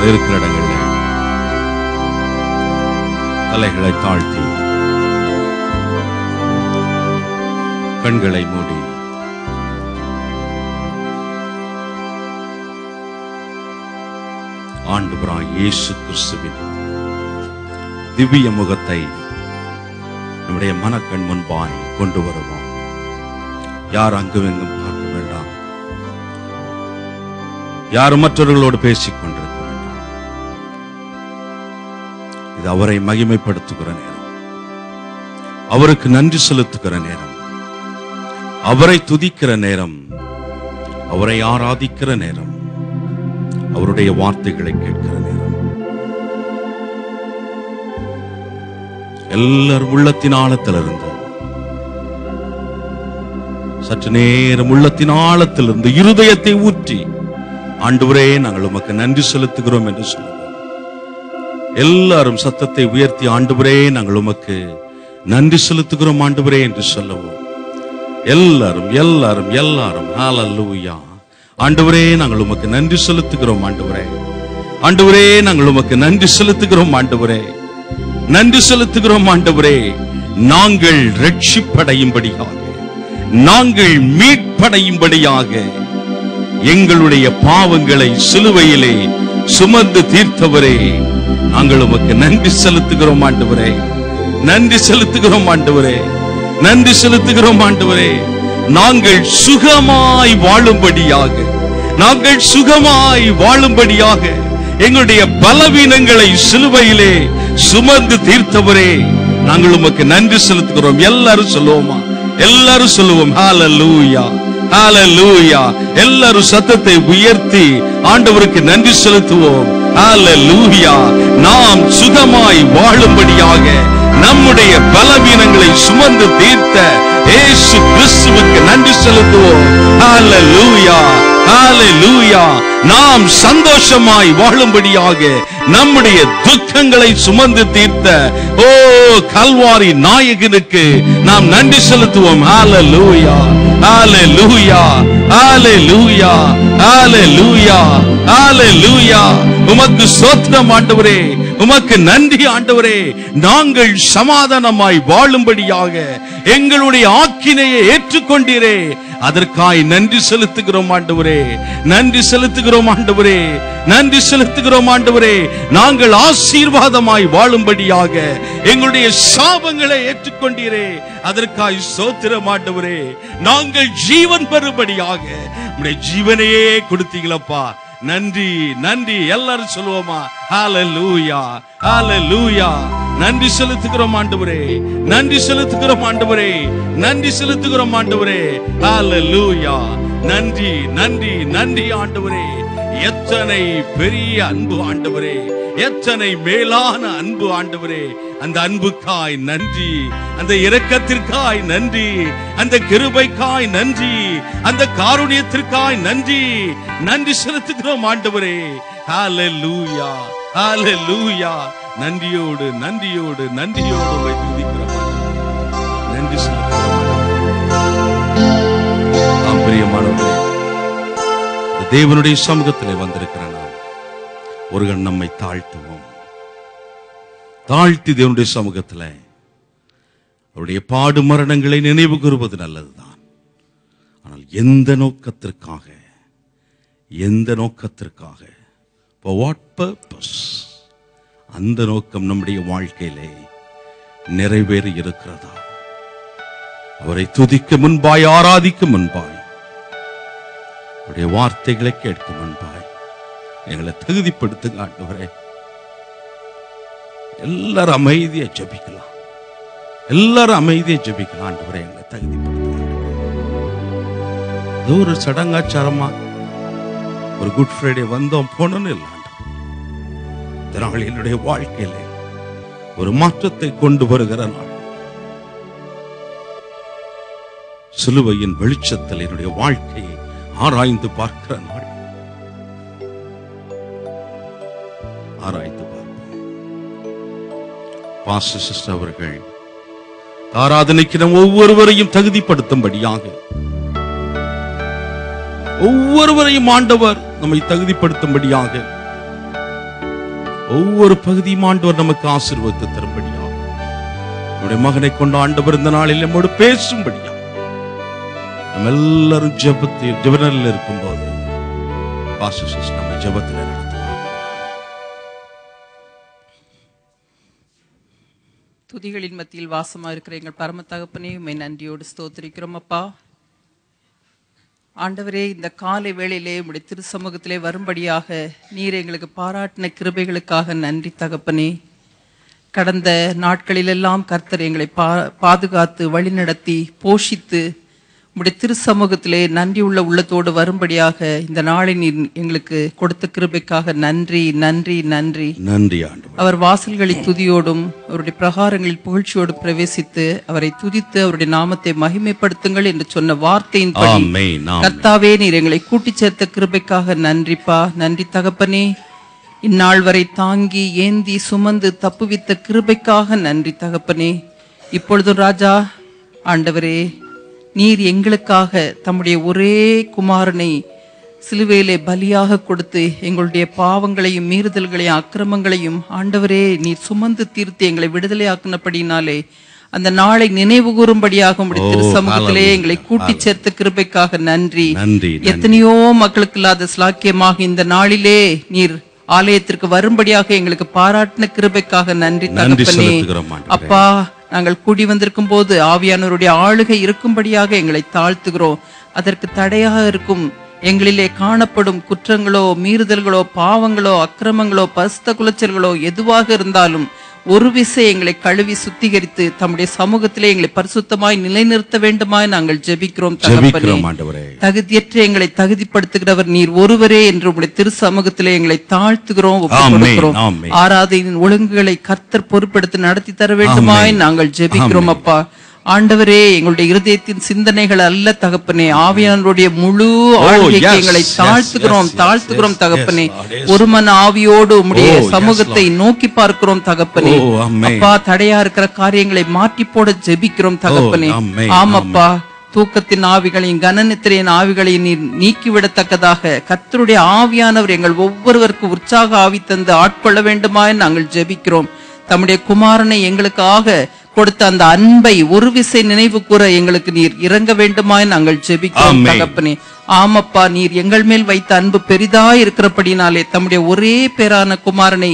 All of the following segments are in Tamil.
இருக்கிற இடங்கள்ல தலைகளை தாழ்த்தி கண்களை மூடி ஆண்டவராய் இயேசு கிறிஸ்துவின் திவ்ய முகத்தை நம்முடைய மனக்கண் முன்பாய் கொண்டு வருவோம். யார் அங்கும் எங்கும் பார்க்க வேண்டாம். யாரும் மற்றவர்களோடு பேசிக் கொண்டிருக்க வேண்டாம். இது அவரை மகிமைப்படுத்துகிற நேரம், அவருக்கு நன்றி செலுத்துகிற நேரம், அவரை துதிக்கிற நேரம், அவரை ஆராதிக்கிற நேரம், அவருடைய வார்த்தைகளை கேட்கிற நேரம். எல்லாரும் உள்ளத்தின் ஆழத்திலிருந்து சற்று நேரம் உள்ளத்தின் ஆழத்திலிருந்து இருதயத்தை ஊற்றி ஆண்டவரே நாங்கள் உமக்கு நன்றி செலுத்துகிறோம் என்று சொல்லுவோம். எல்லாரும் சத்தத்தை உயர்த்தி ஆண்டவரே நாங்கள் உமக்கு நன்றி செலுத்துகிறோம் ஆண்டவரே என்று சொல்லுவோம். எல்லாரும் எல்லாரும் எல்லாரும் ஹல்லேலூயா. ஆண்டவரே நாங்கள் உமக்கு நன்றி செலுத்துகிறோம் ஆண்டவரே. ஆண்டவரே நாங்கள் உமக்கு நன்றி செலுத்துகிறோம் ஆண்டவரே. நன்றி செலுத்துகிறோம் ஆண்டவரே. நாங்கள் ரட்சிப்படையும்படியாக, நாங்கள் மீட்படையும்படியாக எங்களுடைய பாவங்களை சிலுவையிலே சுமந்து தீர்த்தவரே, நாங்கள் உமக்கு நன்றி செலுத்துகிறோம் ஆண்டவரே. நன்றி செலுத்துகிறோம் ஆண்டவரே. நன்றி செலுத்துகிறோம் ஆண்டவரே. நாங்கள் சுகமாய் வாழும்படியாக, நாங்கள் சுகமாய் வாழும்படியாக எங்களுடைய பலவீனங்களை சிலுவையிலே சுமந்து தீர்த்தவரே, நாங்கள் உமக்கு நன்றி செலுத்துகிறோம். எல்லாரும் சொல்லுவோமா? எல்லாரும் சொல்லுவோம் ஹல்லேலூயா, ஹல்லேலூயா. எல்லாரும் சத்தத்தை உயர்த்தி ஆண்டவருக்கு நன்றி செலுத்துவோம். ஹல்லேலூயா. நாம் சுகமாய் வாழும்படியாக நம்முடைய பலவீனங்களை சுமந்து தீர்த்த இயேசு கிறிஸ்துவுக்கு நன்றி செலுத்துவோம். ஹல்லேலூயா, ஹல்லேலூயா. நாம் சந்தோஷமாய் வாழும்படியாக நம்முடைய துக்கங்களை சுமந்து தீர்த்த ஓ கல்வாரி நாயகனுக்கு நாம் நன்றி செலுத்துவோம். ஹல்லேலூயா, ஹல்லேலூயா, ஹல்லேலூயா, ஹல்லேலூயா, ஹல்லேலூயா. உமக்கு ஸ்தோத்திரம் ஆண்டவரே, உமக்கு நன்றி ஆண்டவரே. நாங்கள் சமாதானமாய் வாழும்படியாக எங்களுடைய ஆக்கினையை ஏற்றுக்கொண்டீரே, அதற்காய் நன்றி செலுத்துகிறோம் ஆண்டவரே. நன்றி செலுத்துகிறோம் ஆண்டவரே. நன்றி செலுத்துகிறோம் ஆண்டவரே. நாங்கள் ஆசீர்வாதமாய் வாழும்படியாக எங்களுடைய சாபங்களை ஏற்றுக்கொண்டீரே, அதற்காய் ஸ்தோத்திரம் ஆண்டவரே. நாங்கள் ஜீவன் பெறும்படியாக உம்முடைய ஜீவனையே கொடுத்தீங்களப்பா. நன்றி, நன்றி. எல்லாரும் சொல்லுவோமா? ஹல்லேலூயா, ஹல்லேலூயா. நன்றி செலுத்துகிறோம் ஆண்டவரே. நன்றி செலுத்துகிறோம் ஆண்டவரே. நன்றி செலுத்துகிறோம் ஆண்டவரே. ஹல்லேலூயா. நன்றி, நன்றி, நன்றி ஆண்டவரே. எத்தனை பெரிய அன்பு ஆண்டவரே, எத்தனை மேலான அன்பு ஆண்டவரே. அந்த அன்புக்காய் நன்றி, அந்த இரக்கத்திற்காய் நன்றி, அந்த கிருபைக்காய் நன்றி, அந்த காருண்யத்திற்காய் நன்றி. நன்றி செலுத்துகிறோம் ஆண்டவரே. ஹல்லேலூயா, ஹல்லேலூயா. நன்றியோடு நன்றியோடு நன்றியோடு உம்மை துதிக்கிறோம். நன்றி செலுத்துகிறோம். பிரியமானவர்களே, தேவனுடைய சமூகத்திலே வந்திருக்கிற நாம் ஒரு நம்மை தாழ்த்துவோம். தாழ்த்தி தேவனுடைய சமூகத்தில் அவருடைய பாடு மரணங்களை நினைவு கூறுவது நல்லதுதான். ஆனால் எந்த நோக்கத்திற்காக, எந்த நோக்கத்திற்காக, for what purpose, அந்த நோக்கம் நம்முடைய வாழ்க்கையிலே நிறைவேறி இருக்கிறதா? அவரை துதிக்க முன்பாய், ஆராதிக்க முன்பாய், அவருடைய வார்த்தைகளை கேட்க முன்பாய் எங்களை தகுதிப்படுத்துங்க ஆண்டவரே. எல்லாரும் அமைதியை ஜெபிக்கலாம். எல்லாரும் அமைதியை ஜெபிக்கலாம் ஆண்டவரே. எங்களை தகுதிப்படுத்துங்க. ஒரு சடங்காச்சாரமா ஒரு குட் ஃப்ரைடே வந்தோம் போனோன்னு இல்லை ஆண்டவர். இதனால் என்னுடைய வாழ்க்கையிலே ஒரு மாற்றத்தை கொண்டு வருகிற நாள். சிலுவையின் வெளிச்சத்தில் என்னுடைய வாழ்க்கையை ஆராய்ந்து பார்க்கிற நாள். ஆராய்ந்து பார்ப்போம். பாஸ்டர் சிஸ்டர் அவர்கள் ஆராதனைக்கு நம் ஒவ்வொருவரையும் தகுதிப்படுத்தும்படியாக, ஒவ்வொருவரையும் ஆண்டவர் நம்மை தகுதிப்படுத்தும்படியாக ஒவ்வொரு பகுதியும் ஆண்டவர் நமக்கு ஆசீர்வாதத்தை தரும்படியா, நம்முடைய மகனை கொண்டு ஆண்டவர் இந்த நாளில் நம்மோடு பேசும்படியா, நம்ம எல்லாரும் ஜெபத்தில் இருக்கும்போது நம்ம ஜெபத்தில் நடத்துவோம். துதிகளின் மத்தியில் வாசமா இருக்கிற எங்கள் பரம தகப்பனே, உம்மை நன்றியோடு ஸ்தோத்திரிக்கிறோம் அப்பா. ஆண்டவரே, இந்த காலை வேளையிலே உம்முடைய திரு சமூகத்திலே வரும்படியாக நீர் எங்களுக்கு பாராட்டின கிருபைகளுக்காக நன்றி தகப்பனே. கடந்த நாட்களிலெல்லாம் கர்த்தர் எங்களை பாதுகாத்து வழிநடத்தி போஷித்து உம்முடைய திரு சமூகத்திலே நன்றி உள்ள உள்ளத்தோடு வரும்படியாக இந்த நாளை நீர் எங்களுக்கு கொடுத்த கிருபைக்காக நன்றி நன்றி நன்றி நன்றி ஆண்டவரே. அவர் வாசல்களில் துதியோடும் அவருடைய பிரகாரங்களில் புகழ்ச்சியோடு பிரவேசித்து அவரை துதித்து அவருடைய நாமத்தை மகிமைப்படுத்துங்கள் என்று சொன்ன வார்த்தையின்படி கர்த்தாவே நீர் எங்களை கூட்டிச் சேர்த்த கிருபைக்காக நன்றிப்பா. நன்றி தகப்பனே. இந்நாள் வரை தாங்கி ஏந்தி சுமந்து தப்புவித்த கிருபைக்காக நன்றி தகப்பனே. இப்பொழுது ராஜா ஆண்டவரே, நீர் எங்களுக்காக தம்முடைய ஒரே குமாரனை சிலுவையிலே பலியாக கொடுத்து எங்களுடைய பாவங்களையும் மீறுதல்களையும் அக்கிரமங்களையும் ஆண்டவரே நீர் சுமந்து தீர்த்து எங்களை விடுதலை ஆக்கினபடினாலே அந்த நாளை நினைவு கூறும்படியாக உம்முடைய திரு சமூகத்திலே எங்களை கூட்டி சேர்த்த கிருபைக்காக நன்றி. எத்தனையோ மக்களுக்கு இல்லாத ஸ்லாக்கியமாக இந்த நாளிலே நீர் ஆலயத்திற்கு வரும்படியாக எங்களுக்கு பாராட்டின கிருபைக்காக நன்றி தகப்பனே. அப்பா, நாங்கள் கூடி வந்திருக்கும் போது ஆவியானவருடைய ஆளுகை இருக்கும்படியாக எங்களை தாழ்த்துகிறோம். அதற்கு தடையாக இருக்கும் எங்களிலே காணப்படும் குற்றங்களோ மீறுதல்களோ பாவங்களோ அக்கிரமங்களோ பரிசுத்த குலைச்சல்களோ எதுவாக இருந்தாலும் ஒரு விசை எங்களை கழுவி சுத்திகரித்து தம்முடைய சமூகத்திலே எங்களை பரிசுத்தமாய் நிலைநிறுத்த வேண்டுமாய் நாங்கள் ஜெபிக்கிறோம் தகப்பனே. தகுதியற்ற எங்களை தகுதிப்படுத்துகிறவர் நீர் ஒருவரே என்று உம்முடைய திரு சமூகத்திலே எங்களை தாழ்த்துகிறோம், ஒப்புக்கொடுக்கிறோம். ஆராதனையின் ஒழுங்குகளை கர்த்தர் பொறுப்பெடுத்து நடத்தி தர வேண்டுமாய் நாங்கள் ஜெபிக்கிறோம் அப்பா. ஆண்டவரே, எங்களுடைய இருதயத்தின் சிந்தனைகள் அல்ல தகப்பனே, ஆவியானவருடைய முழு ஆளுகைக்கு எங்களை தாழ்த்துகிறோம் தகப்பனே. ஒரு மன ஆவியோடு உம்முடைய சமூகத்தை நோக்கி பார்க்கிறோம் தகப்பனே. அப்பா, தடையா இருக்கிற காரியங்களை மாற்றி போட ஜெபிக்கிறோம் தகப்பனே. ஆமப்பா, தூக்கத்தின் ஆவிகளையும் கனநித்திரையின் ஆவிகளையும் நீர் நீக்கிவிடத்தக்கதாக கர்த்தருடைய ஆவியானவர் எங்கள் ஒவ்வொருவருக்கு உற்சாக ஆவி தந்து ஆட்கொள்ள வேண்டுமாய் நாங்கள் ஜெபிக்கிறோம். தம்முடைய குமாரனை எங்களுக்காக கொடுத்த அந்த அன்பை ஒரு விசை நினைவு கூற எங்களுக்கு நீர் இறங்க வேண்டுமாய் நாங்கள் ஜெபிக்கிறோம் தகப்பனே. ஆமப்பா, நீர் எங்கள் மேல் வைத்த அன்பு பெரிதாய் இருக்கிறபடினாலே தம்முடைய ஒரே பேரான குமாரனை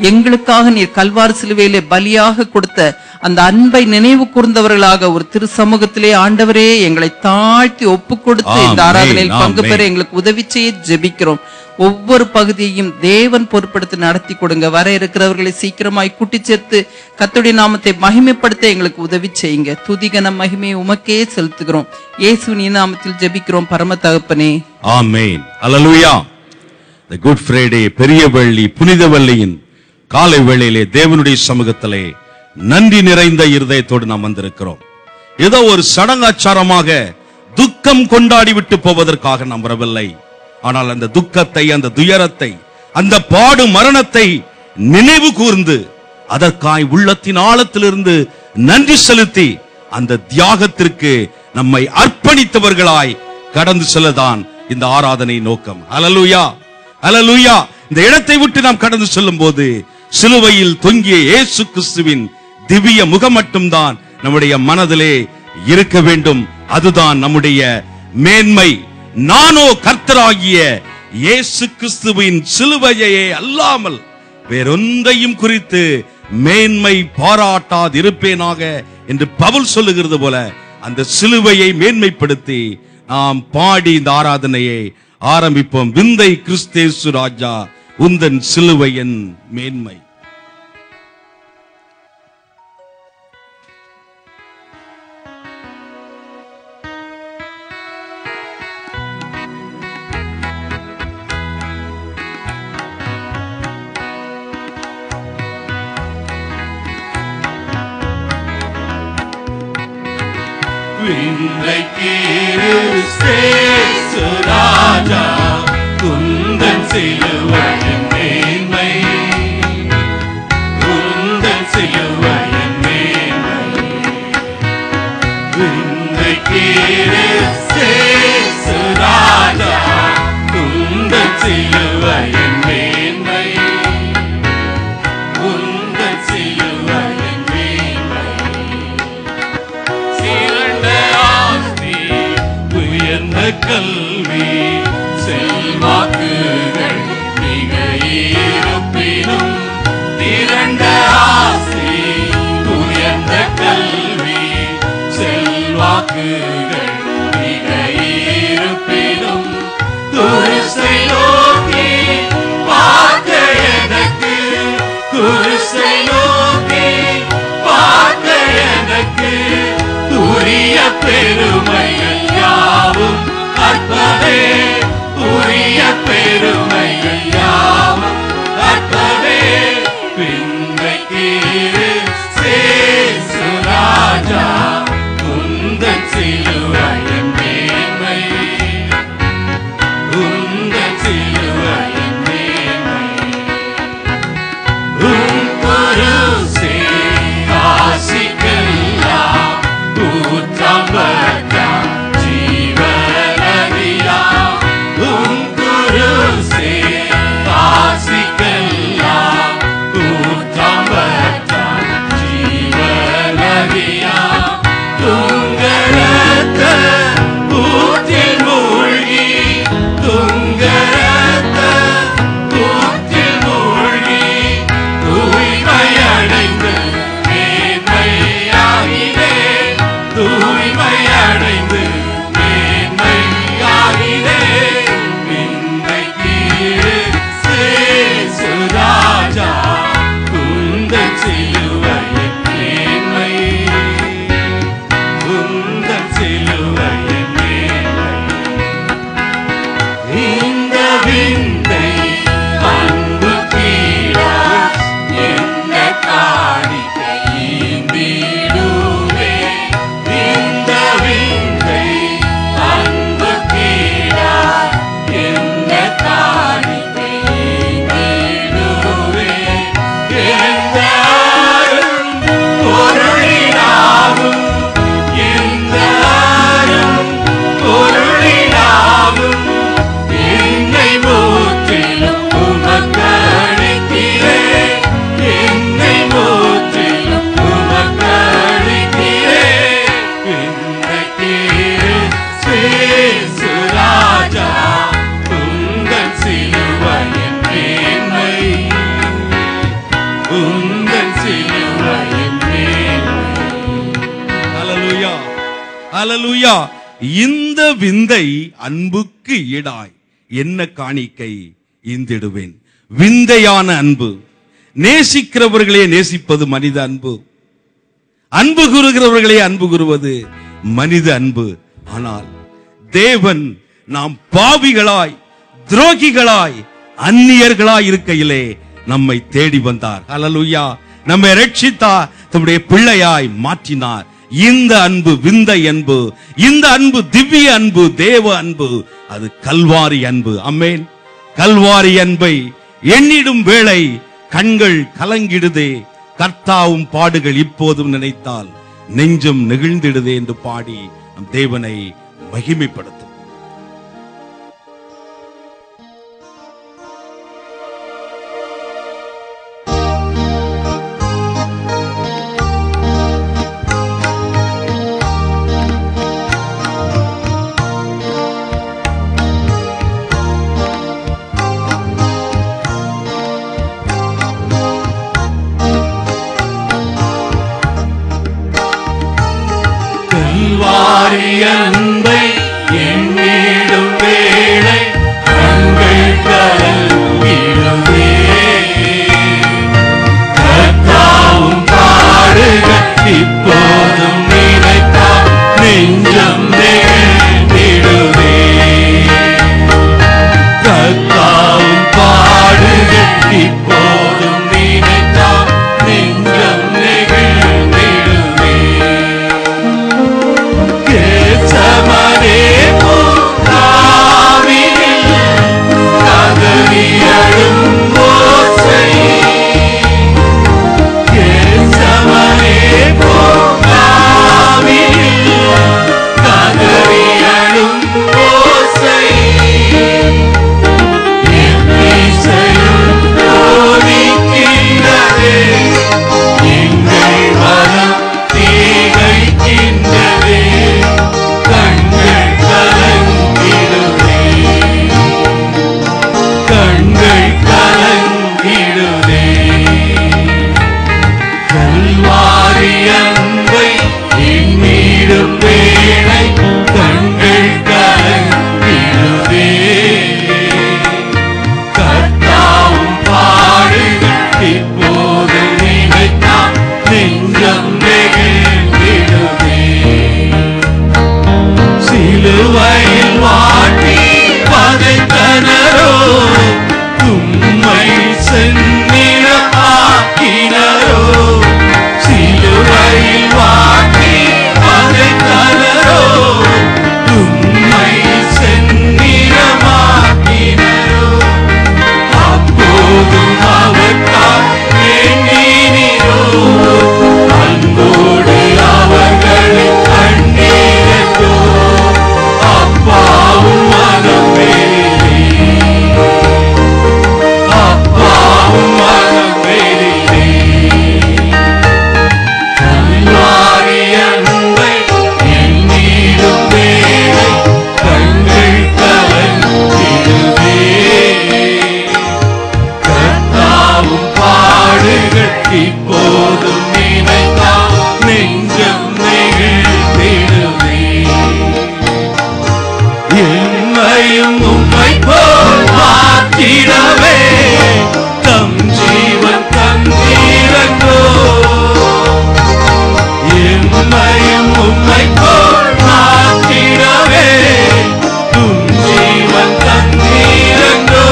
எங்களுக்காக நீர் கல்வாரி சிலுவையிலே பலியாக கொடுத்த அந்த அன்பை நினைவு கூர்ந்தவர்களாக ஒரு திரு சமூகத்திலே ஆண்டவரே எங்களை தாழ்த்தி ஒப்பு கொடுத்து இந்த ஆராதனையில் பங்கு பெற எங்களுக்கு உதவி செய்ய ஜெபிக்கிறோம். ஒவ்வொரு பகுதியையும் தேவன் பொறுப்படுத்தி நடத்தி கொடுங்க. வர இருக்கிறவர்களை சீக்கிரமாய் கூட்டி சேர்த்து கர்த்தருடைய நாமத்தை மகிமைப்படுத்த எங்களுக்கு உதவி செய்யுங்க. துதிகன மகிமையை உமக்கே செலுத்துகிறோம். இயேசுவின் நாமத்தில் ஜெபிக்கிறோம் பரம தகப்பனே, ஆமென். அல்லேலூயா. தி குட் ஃப்ரைடே, பெரிய வெள்ளி, புனித வெள்ளியின் காலை வேளையிலே தேவனுடைய சமூகத்திலே நன்றி நிறைந்த இருதயத்தோடு நாம் வந்திருக்கிறோம். ஏதோ ஒரு சடங்காச்சாரமாக துக்கம் கொண்டாடி விட்டு போவதற்காக நாம் வரவில்லை. ஆனால் அந்த துக்கத்தை, அந்த துயரத்தை, அந்த பாடு மரணத்தை நினைவு கூர்ந்து அதற்காய் உள்ளத்தின் ஆழத்திலிருந்து நன்றி செலுத்தி அந்த தியாகத்திற்கு நம்மை அர்ப்பணித்தவர்களாய் கடந்து செல்லதான் இந்த ஆராதனை நோக்கம். அல்லேலூயா, அல்லேலூயா. இந்த இடத்தை விட்டு நாம் கடந்து செல்லும் போது சிலுவையில் தொங்கிய இயேசு கிறிஸ்துவின் திவ்ய முகம் மட்டும்தான் நம்முடைய மனதிலே இருக்க வேண்டும். அதுதான் நம்முடைய மேன்மை. நானோ கர்த்தராகிய இயேசு கிறிஸ்துவின் சிலுவையே அல்லாமல் வேறொன்றையும் குறித்து மேன்மை பாராட்டாதிருப்பேனாக என்று பவுல் சொல்லுகிறது போல அந்த சிலுவையை மேன்மைப்படுத்தி நாம் பாடி இந்த ஆராதனையை ஆரம்பிப்போம். விந்தை கிறிஸ்தேசு ராஜா, உந்தன் சிலுவையின் மேன்மை. விந்தை கிறிஸ்தேசு ராஜா, உந்தன் சிலுவையின் மேன்மை, உந்தன் சிலுவையின் மேன்மை. விந்தை கிறிஸ்தேசு ராஜா, உந்தன் சிலுவையின் மேன்மை. கல்வி செல்வாக்குகள் மிக இருப்பினும் திரண்ட ஆசி உயர்ந்த கல்வி செல்வாக்குகள் மிக இருப்பினும் குருசை நோக்கி பார்க்க எனக்கு குருசை நோக்கி பார்க்க எனக்கு உரிய பெருமைகள் யாவும் அற்பவே உரிய பெருமைகள் யாவும் அற்பவே பின்னைக்கு சேசுராஜா உந்தன் சிலுவையின் மேன்மை உந்தன் சிலுவையின் மேன்மை உன் குருசே காசிக்கெல்லாம் ஊற்றப்பட்டார் ஜீவநதியா உன் குருசே காசிக்கெல்லாம் ஊற்றப்பட்டார் ஜீவநதியா துங்கரத்த ஊற்றில் மூழ்கி துங்கரத்த ஊற்றில் மூழ்கி தூய்மையடைந்து மேன்மையாகினே தூய்மையடைந்து மேன்மையாகினே இன்றைக்கு சேசுராஜா உந்தன் சிலுவையின் மேன்மை உந்தன் சிலுவையின் மேன்மை இந்த விந்தை அன்பு கீழா என்ன காணிக்கை ஈந்திடுவே இந்த விந்தை அன்பு கீழா என்ன காணிக்கை ஈந்திடுவே எந்த அரும் பொருளினாலும் எந்த அரும் பொருளினாலும் என்னை முற்றிலும் உமக்கு அளிக்கிறேன் என்னை முற்றிலும் உமக்கு அளிக்கிறேன் இன்றைக்கு சேசுராஜா உந்தன் சிலுவையின் மேன்மை உந்தன் சிலுவையின் மேன்மை ஹல்லேலூயா ஹல்லேலூயா. இந்த விந்தை அன்புக்கு ஈடாய் என்ன காணிக்கை ஈந்திடுவேன். விந்தையான அன்பு. நேசிக்கிறவர்களே நேசிப்பது மனித அன்பு. அன்பு கூறுகிறவர்களே அன்பு கூறுவது மனித அன்பு. ஆனால் தேவன் நாம் பாவிகளாய் துரோகிகளாய் அந்நியர்களாய் இருக்கையிலே நம்மை தேடி வந்தார். ஹல்லேலூயா. நம்மை ரட்சித்தார், தம்முடைய பிள்ளையாய் மாற்றினார். இந்த அன்பு விந்தை அன்பு, இந்த அன்பு திவ்ய அன்பு, தேவ அன்பு, அது கல்வாரி அன்பு. ஆமென். கல்வாரி அன்பை எண்ணிடும் வேளை கண்கள் கலங்கிடுதே, கர்த்தாவும் பாடுகள் இப்போதும் நினைத்தால் நெஞ்சம் நெகிழ்ந்திடுதே என்று பாடி நம் தேவனை மகிமைப்படுத்தும். கல்வாரி அன்பை என் வாட்டி பதைத்தனரோ உம்மை செந்நிறமாக்கினரோ சிலுவையில் வாட்டி பதைத்தனரோ உம்மை செந்நிறமாக்கினரோ அப்போதும் அவர்தான் எண்ணினீரோ அன்போடு அவர்களை கண்டீரோ அப்பாவும் மனம் வேறிலே அப்பாவும் மனம் வேறிலே கல்வாரி அன்பை எண்ணிடும் வேளை கண்கள் கலங்கிடுவே கர்த்தாவும் பாடுகள் இப்போதும் நினைத்தால் நெஞ்சம் நெகிழ்ந்திடுவே என்னையும் உம்மை போல் மாற்றிடவே தம் ஜீவன் தந்தீரங்கோ என்னையும் உம்மை போல் மாற்றிடவே உம் ஜீவன் தந்தீரங்கோ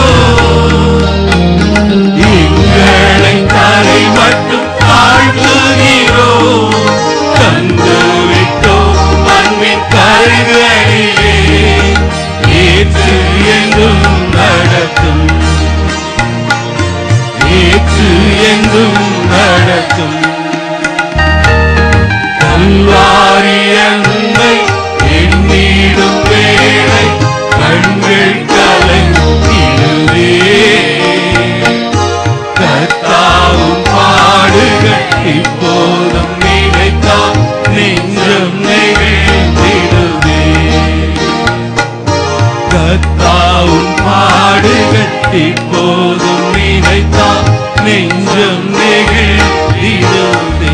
எங்களை தரை மட்டும் தாழ்த்துகிறோ தந்து விட்டோ அன்பின் கரைகளிலே ஏற்று எங்கும் நடத்தும் ஏற்று எங்கும் நடத்தும் கல்வாரி அன்பை எண்ணிடும் வேளை கண்கள் கலங்கிடுவே கர்த்தாவும் பாடுகள் இப்போதும் நினைத்தால் நெஞ்சம் நெகிழ்ந்திடுவே கர்த்தாவும் பாடுகள் இப்போதும் நினைத்தால் நெஞ்சம் நெகிழ்ந்திடுவே.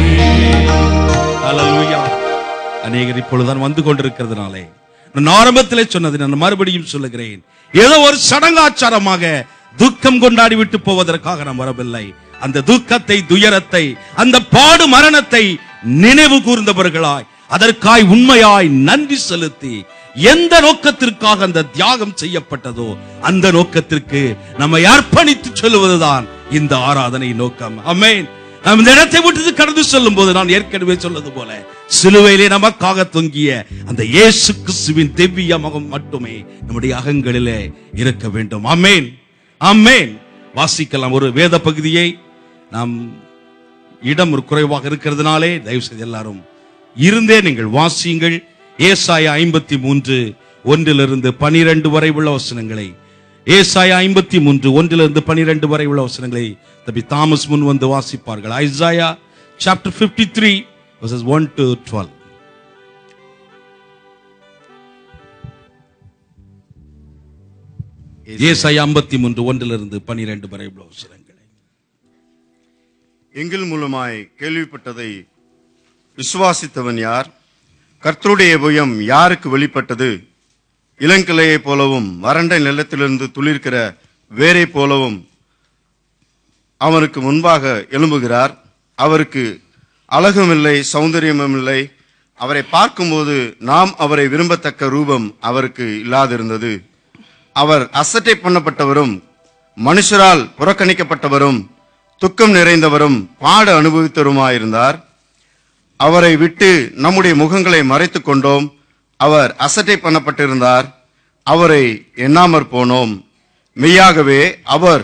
ஹல்லேலூயா. அநேகர் இப்பொழுதுதான் வந்து கொண்டிருக்கிறதுனாலே நான் ஆரம்பத்திலே சொன்னது நான் மறுபடியும் சொல்லுகிறேன். ஏதோ ஒரு சடங்காச்சாரமாக துக்கம் கொண்டாடி விட்டு போவதற்காக நாம் வரவில்லை. அந்த துக்கத்தை, துயரத்தை, அந்த பாடு மரணத்தை நினைவு கூர்ந்தவர்களாய், அதற்காய் உண்மையாய் நன்றி செலுத்தி, எந்த நோக்கத்திற்காக அந்த தியாகம் செய்யப்பட்டதோ அந்த நோக்கத்திற்கு நம்மை அர்ப்பணித்து சொல்லுவதுதான் இந்த ஆராதனை நோக்கம். ஆமென். நாம் இந்த இடத்தை விட்டு கடந்து செல்லும் போது நான் ஏற்கனவே சொன்னது போல சிலுவையிலே நமக்காக தொங்கிய அந்த இயேசு கிறிஸ்துவின் திவ்ய முகம் மட்டுமே நம்முடைய அகங்களிலே இருக்க வேண்டும். ஆமென், ஆமென். வாசிக்கலாம் ஒரு வேத பகுதியை. நாம் இடம் ஒரு குறைவாக இருக்கிறதுனாலே தயவு செய்து எல்லாரும் இருந்தே நீங்கள் வாசியுங்கள். ஏசாயா 53 1 12 வரை உள்ள வசனங்களை, ஏசாயா 53 1 12 வரை உள்ள வசனங்களை தம்பி தாமஸ் முன் வந்து வாசிப்பார்கள். Isaiah chapter 53 verses 1 to 12. ஏசாயா 53 1 12 வரை உள்ள வசனங்களை. எங்கள் மூலமாய் கேள்விப்பட்டதை விசுவாசித்தவன் யார்? கர்த்தருடைய புயம் யாருக்கு வெளிப்பட்டது? இளங்கிளையை போலவும் வறண்ட நிலத்திலிருந்து துளிர்க்கிற வேரை போலவும் அவனுக்கு முன்பாக எழும்புகிறார். அவருக்கு அழகும் இல்லை, சௌந்தரியமும் இல்லை. அவரை பார்க்கும்போது நாம் அவரை விரும்பத்தக்க ரூபம் அவருக்கு இல்லாதிருந்தது. அவர் அசட்டை பண்ணப்பட்டவரும் மனுஷரால் புறக்கணிக்கப்பட்டவரும் துக்கம் நிறைந்தவரும் பாடு அனுபவித்தவருமாயிருந்தார். அவரை விட்டு நம்முடைய முகங்களை மறைத்துக் கொண்டோம். அவர் அசட்டை பண்ணப்பட்டிருந்தார், அவரை எண்ணாமற் போனோம். மெய்யாகவே அவர்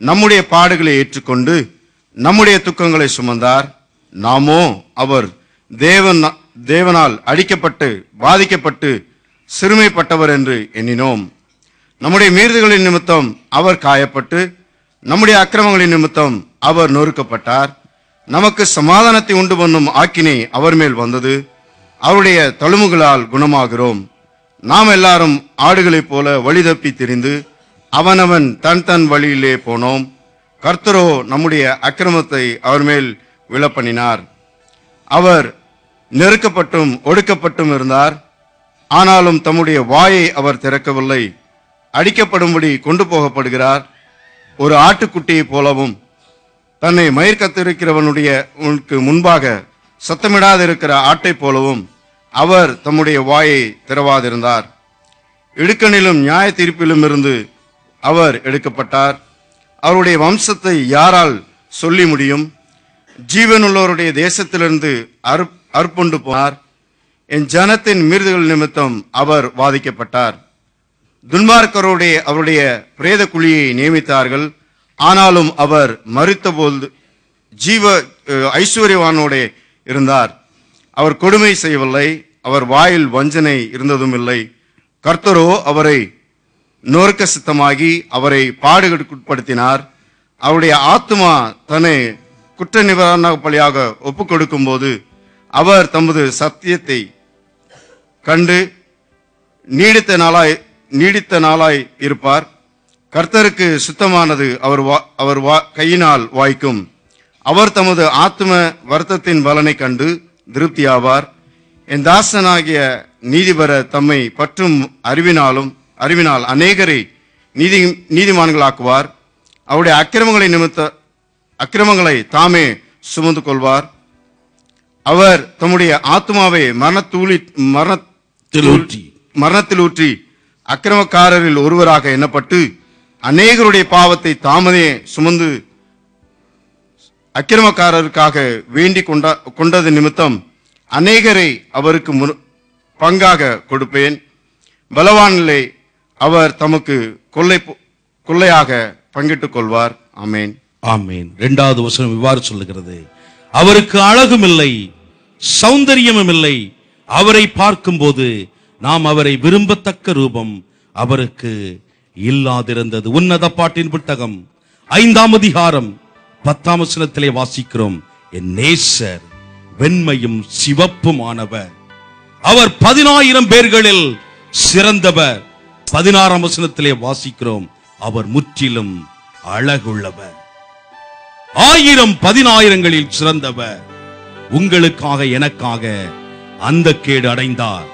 நம்முடைய பாடுகளை ஏற்றுக்கொண்டு நம்முடைய துக்கங்களை சுமந்தார். நாமோ அவர் தேவனால் அடிக்கப்பட்டு பாதிக்கப்பட்டு சிறுமைப்பட்டவர் என்று எண்ணினோம். நம்முடைய மீறுதல்களின் நிமித்தம் அவர் காயப்பட்டு நம்முடைய அக்கிரமங்களின் நிமித்தம் அவர் நொறுக்கப்பட்டார். நமக்கு சமாதானத்தை உண்டு பண்ணும் ஆக்கினை அவர் மேல் வந்தது. அவருடைய தழும்புகளால் குணமாகிறோம். நாம் எல்லாரும் ஆடுகளைப் போல வழி தப்பி திரிந்து அவனவன் தன் தன் வழியிலே போனோம். கர்த்தரோ நம்முடைய அக்கிரமத்தை அவர் மேல் விழப்பண்ணினார். அவர் நெருக்கப்பட்டும் ஒடுக்கப்பட்டும் இருந்தார், ஆனாலும் தம்முடைய வாயை அவர் திறக்கவில்லை. அடிக்கப்படும்படி கொண்டு போகப்படுகிறார். ஒரு ஆட்டுக்குட்டியைப் போலவும் தன்னை மயிர்கத்திருக்கிறவனுடைய முன்பாக சத்தமிடாதிருக்கிற ஆட்டை போலவும் அவர் தம்முடைய வாயை திறவாதிருந்தார். இடுக்கணிலும் நியாய தீர்ப்பிலும் இருந்து அவர் எடுக்கப்பட்டார். அவருடைய வம்சத்தை யாரால் சொல்லி முடியும்? ஜீவனுள்ளவருடைய தேசத்திலிருந்து அறுப்புண்டு போனார். என் ஜனத்தின் மீறுதல் நிமித்தம் அவர் வாதிக்கப்பட்டார். துன்மார்க்கரோடைய அவருடைய பிரேத குழியை நியமித்தார்கள். ஆனாலும் அவர் மரித்தபோது ஐஸ்வர்யவானோட இருந்தார். அவர் கொடுமை செய்யவில்லை, அவர் வாயில் வஞ்சனை இருந்ததும் இல்லை. கர்த்தரோ அவரை நொறுக்க சித்தமாகி அவரை பாடுகளுக்குட்படுத்தினார். அவருடைய ஆத்துமா தன்னை குற்ற நிவாரண பலியாக ஒப்புக் கொடுக்கும் போது அவர் தமது சத்தியத்தை கண்டு நீடித்த நாளாய் இருப்பார். கர்த்தருக்கு சுத்தமானது அவர் கையினால் வாய்க்கும். அவர் தமது ஆத்ம வருத்தத்தின் பலனை கண்டு திருப்தியாவார். என் தாசனாகிய நீதிபர தம்மை பற்றும் அறிவினால் அநேகரை நீதிமான்களாக்குவார். அவருடைய அக்கிரமங்களை தாமே சுமந்து கொள்வார். அவர் தம்முடைய ஆத்மாவை மரணத்தில் ஊற்றி அக்கிரமக்காரரில் ஒருவராக எண்ணப்பட்டு அநேகருடைய பாவத்தை தாமதே சுமந்து அக்கிரமக்காரருக்காக வேண்டி கொண்டது நிமித்தம் அநேகரை அவருக்கு பங்காக கொடுப்பேன். பலவானிலே அவர் தமக்கு கொள்ளையாக பங்கிட்டுக் கொள்வார். ஆமேன். ஆமேன். 2வது வசனம் இவ்வாறு சொல்லுகிறது, அவருக்கு அழகும் இல்லை, சௌந்தரியமும் இல்லை. அவரை பார்க்கும்போது நாம் அவரை விரும்பத்தக்க ரூபம் அவருக்கு இல்லாதிருந்தது. உன்னத பாட்டின் புத்தகம் 5ஆம் அதிகாரம் 10ஆம் வசனத்திலே வாசிக்கிறோம், என் நேசர் வெண்மையும் சிவப்புமானவர், அவர் 10,000 பேர்களில் சிறந்தவர். 16ஆம் வசனத்திலே வாசிக்கிறோம், அவர் முற்றிலும் அழகுள்ளவர், 1000 சிறந்தவர். உங்களுக்காக எனக்காக அந்த கேடு அடைந்தார்,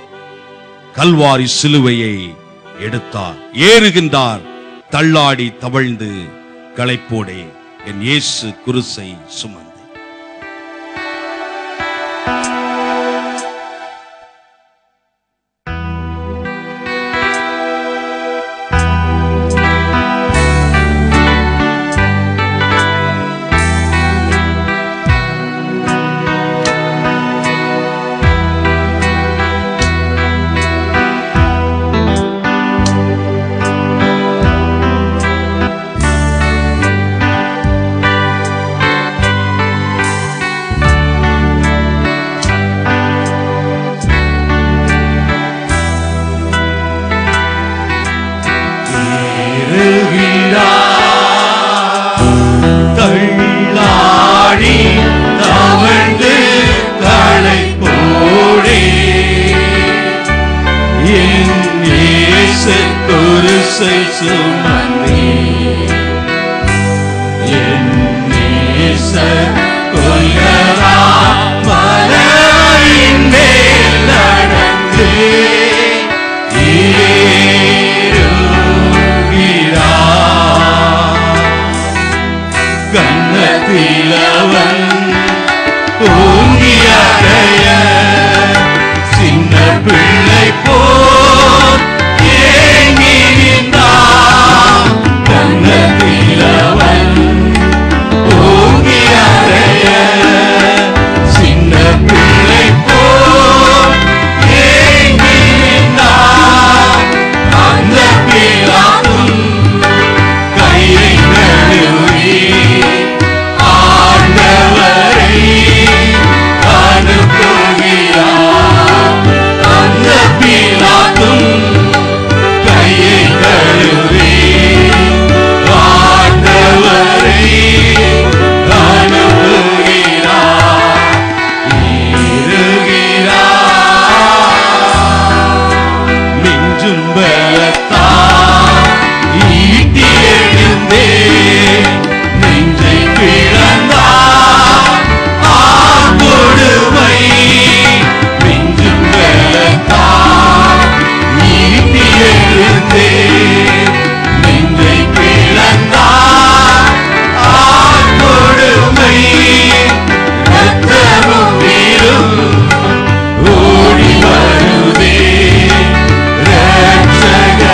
கல்வாரி சிலுவையை எடுத்தார், ஏறுகின்றார், தள்ளாடி தவழ்ந்து களைப்போடே என் இயேசு குருசை சுமந்து. ஓடி வருதே ரட்சகரே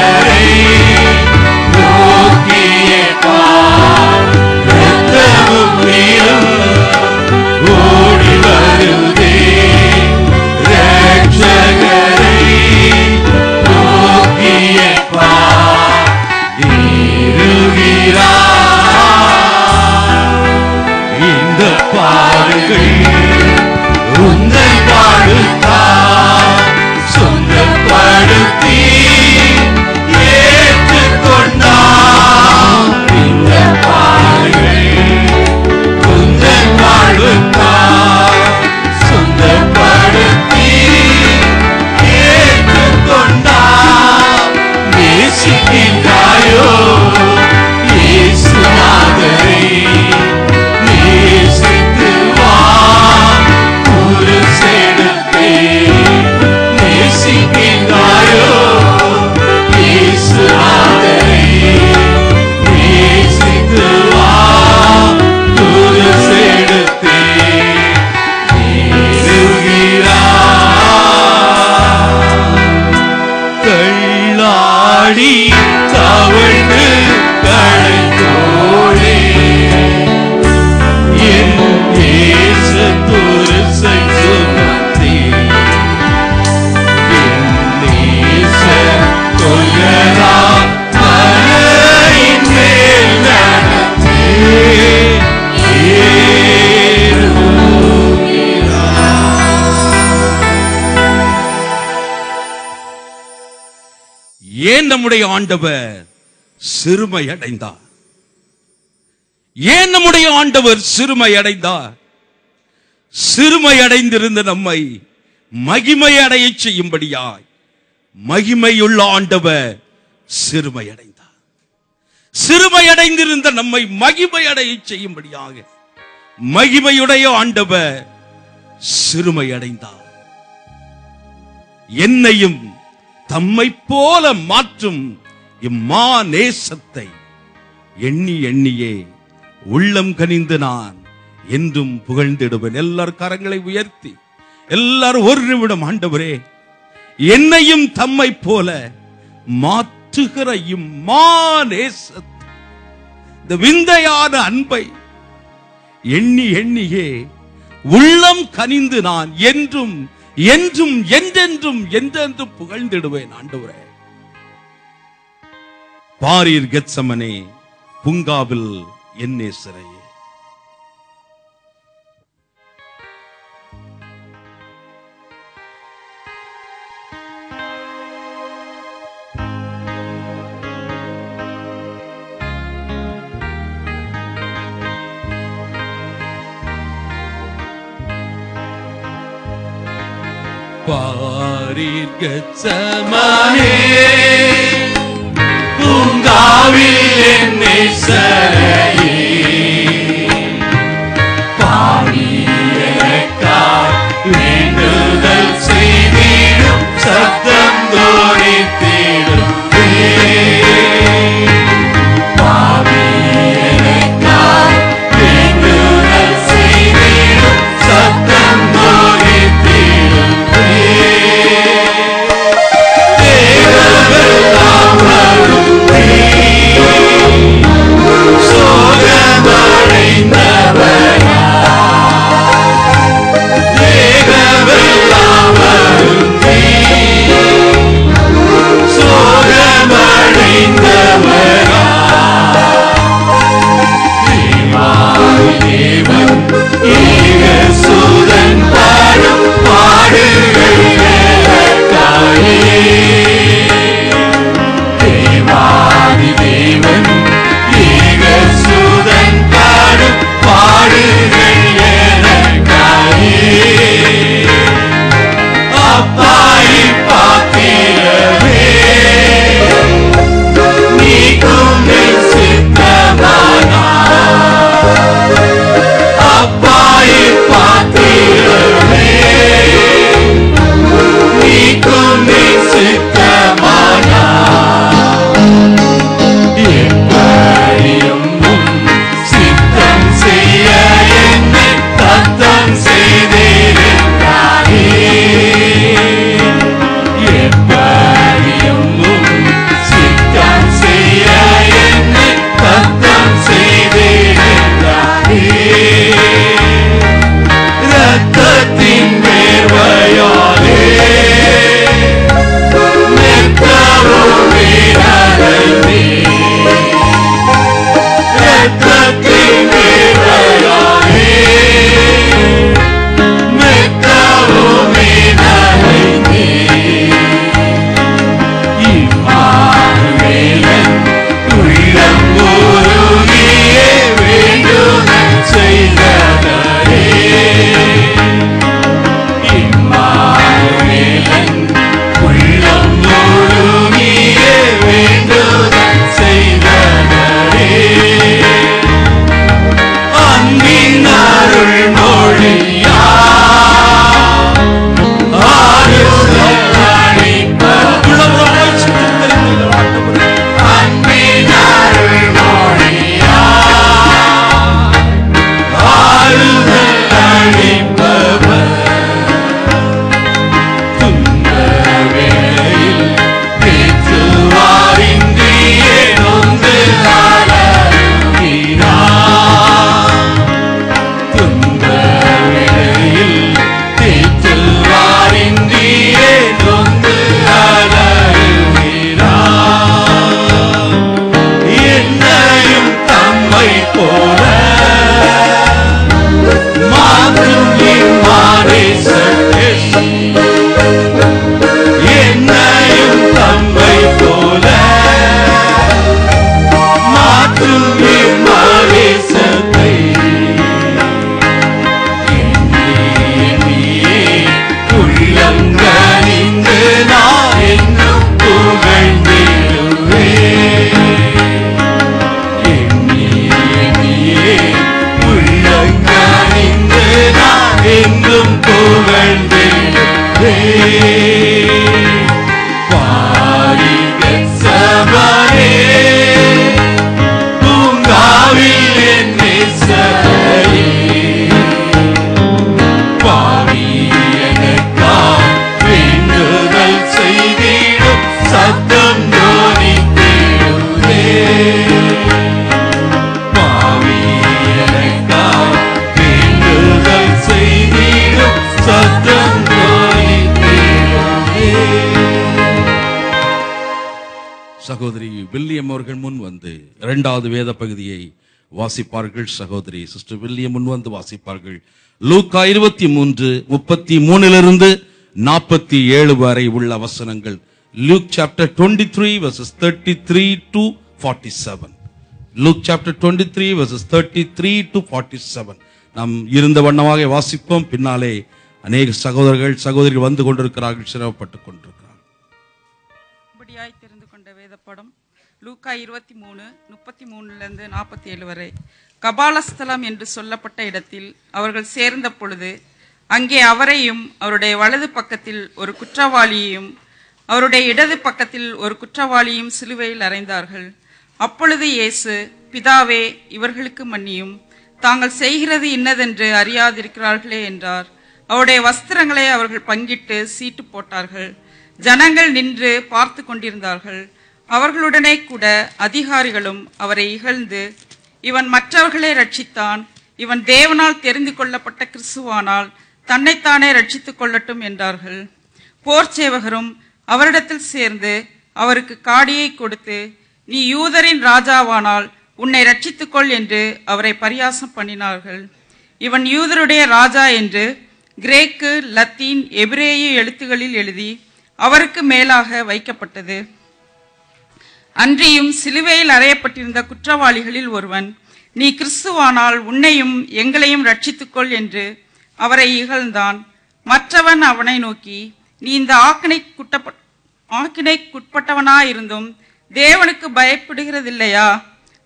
நேசிக்கின்றாயோ இயேசுநாதரை நேசித்து வா குருசேடத்தை நேசிக்கின்றாயோ இயேசுநாதரை நேசித்து வா குருசேடத்தை கள்ளாடி தவழ்ந்து களைத்தோடே என் தேச துருசை சுமத்தி என் தேச கொல்லரா மலையின் மேல் நடந்தே ஏன் நம்முடைய ஆண்டவர் சிறுமை அடைந்தார்? ஏன் நம்முடைய ஆண்டவர் சிறுமை அடைந்தார்? சிறுமை அடைந்திருந்த நம்மை மகிமை அடைய செய்யும்படியாய் மகிமையுள்ள ஆண்டவர் சிறுமை அடைந்தார். சிறுமை அடைந்திருந்த நம்மை மகிமை அடைய செய்யும்படியாக மகிமையுடைய ஆண்டவர் சிறுமை அடைந்தார். என்னையும் தம்மை போல மாற்றும் இம்மா நேசத்தை எண்ணி எண்ணியே உள்ளம் கனிந்து நான் என்றும் புகழ்ந்திடுவேன். எல்லாரும் கரங்களை உயர்த்தி எல்லாரும் ஒரு நிமிடம், ஆண்டவரே என்னையும் தம்மை போல மாற்றுகிற இம்மா நேசத்தை, இந்த விந்தையான அன்பை எண்ணி எண்ணியே உள்ளம் கனிந்து நான் என்றும் என்றும் என்றென்றும் என்றென்றும் புகழ்ந்திடுவேன். ஆண்டவரே, பாரீர் கெத்சமனே பூங்காவில் என் நேசரையே. பாரீர் கெத்சமனே பூங்காவில் என் நேசரையே, பாவி எனக்காய் வேண்டுதல் செய்திடும் சத்தம் தோனித்திடும் பாவி எனக்காய் வேண்டுதல் செய்திடும் சத்தம் தோனித்திடும் தேவர்கள் தாம் வரும் சோதனை சகோதரி வில்லியம் அவர்கள் முன் வந்து இரண்டாவது வேத பகுதியை வாசிப்பார்கள். சகோதரி சிஸ்டர் வில்லியம் முன் வந்து வாசிப்பார்கள். லூக்கா 23:33 47 வரை உள்ள வசனங்கள். Luke chapter 23 verses 33 to 47. Luke chapter 23 verses 33 to 47. நாம் இருந்த வண்ணமாக வாசிப்போம். பின்னாலே அநேக சகோதரர்கள் சகோதரிகள் வந்து கொண்டிருக்கிறார்கள், சிரமப்பட்டுக் கொண்டிருக்கிறார்கள். இப்படியாய் தெரிந்து கொண்ட வேதப்படம் லூக்கா 23:33 47 வரை. கபாலஸ்தலம் என்று சொல்லப்பட்ட இடத்தில் அவர்கள் சேர்ந்த பொழுது அங்கே அவரையும் அவருடைய வலது பக்கத்தில் ஒரு குற்றவாளியையும் அவருடைய இடது பக்கத்தில் ஒரு குற்றவாளியும் சிலுவையில் அறைந்தார்கள். அப்பொழுது இயேசு, பிதாவே, இவர்களுக்கு மன்னியும், தாங்கள் செய்கிறது இன்னதென்று அறியாதிருக்கிறார்களே என்றார். அவருடைய வஸ்திரங்களை அவர்கள் பங்கிட்டு சீட்டு போட்டார்கள். ஜனங்கள் நின்று பார்த்து கொண்டிருந்தார்கள். அவர்களுடனே கூட அதிகாரிகளும் அவரை இகழ்ந்து, இவன் மற்றவர்களை ரட்சித்தான், இவன் தேவனால் தெரிந்து கொள்ளப்பட்ட கிறிஸ்துவானால் தன்னைத்தானே ரட்சித்துக் கொள்ளட்டும் என்றார்கள். போர் சேவகரும் அவரிடத்தில் சேர்ந்து அவருக்கு காடியை கொடுத்து, நீ யூதரின் ராஜாவானால் உன்னை ரட்சித்துக்கொள் என்று அவரை பரியாசம் பண்ணினார்கள். இவன் யூதருடைய ராஜா என்று கிரேக்கு, லத்தீன், எபிரேய எழுத்துகளில் எழுதி அவருக்கு மேலாக வைக்கப்பட்டது. அன்றியும் சிலுவையில் அறையப்பட்டிருந்த குற்றவாளிகளில் ஒருவன், நீ கிறிஸ்துவானால் உன்னையும் எங்களையும் ரட்சித்துக்கொள் என்று அவரை இகழ்ந்தான். மற்றவன் அவனை நோக்கி, நீ இந்த ஆக்கினைக்குட்பட்டவனாயிருந்தும் தேவனுக்கு பயப்படுகிறதில்லையா?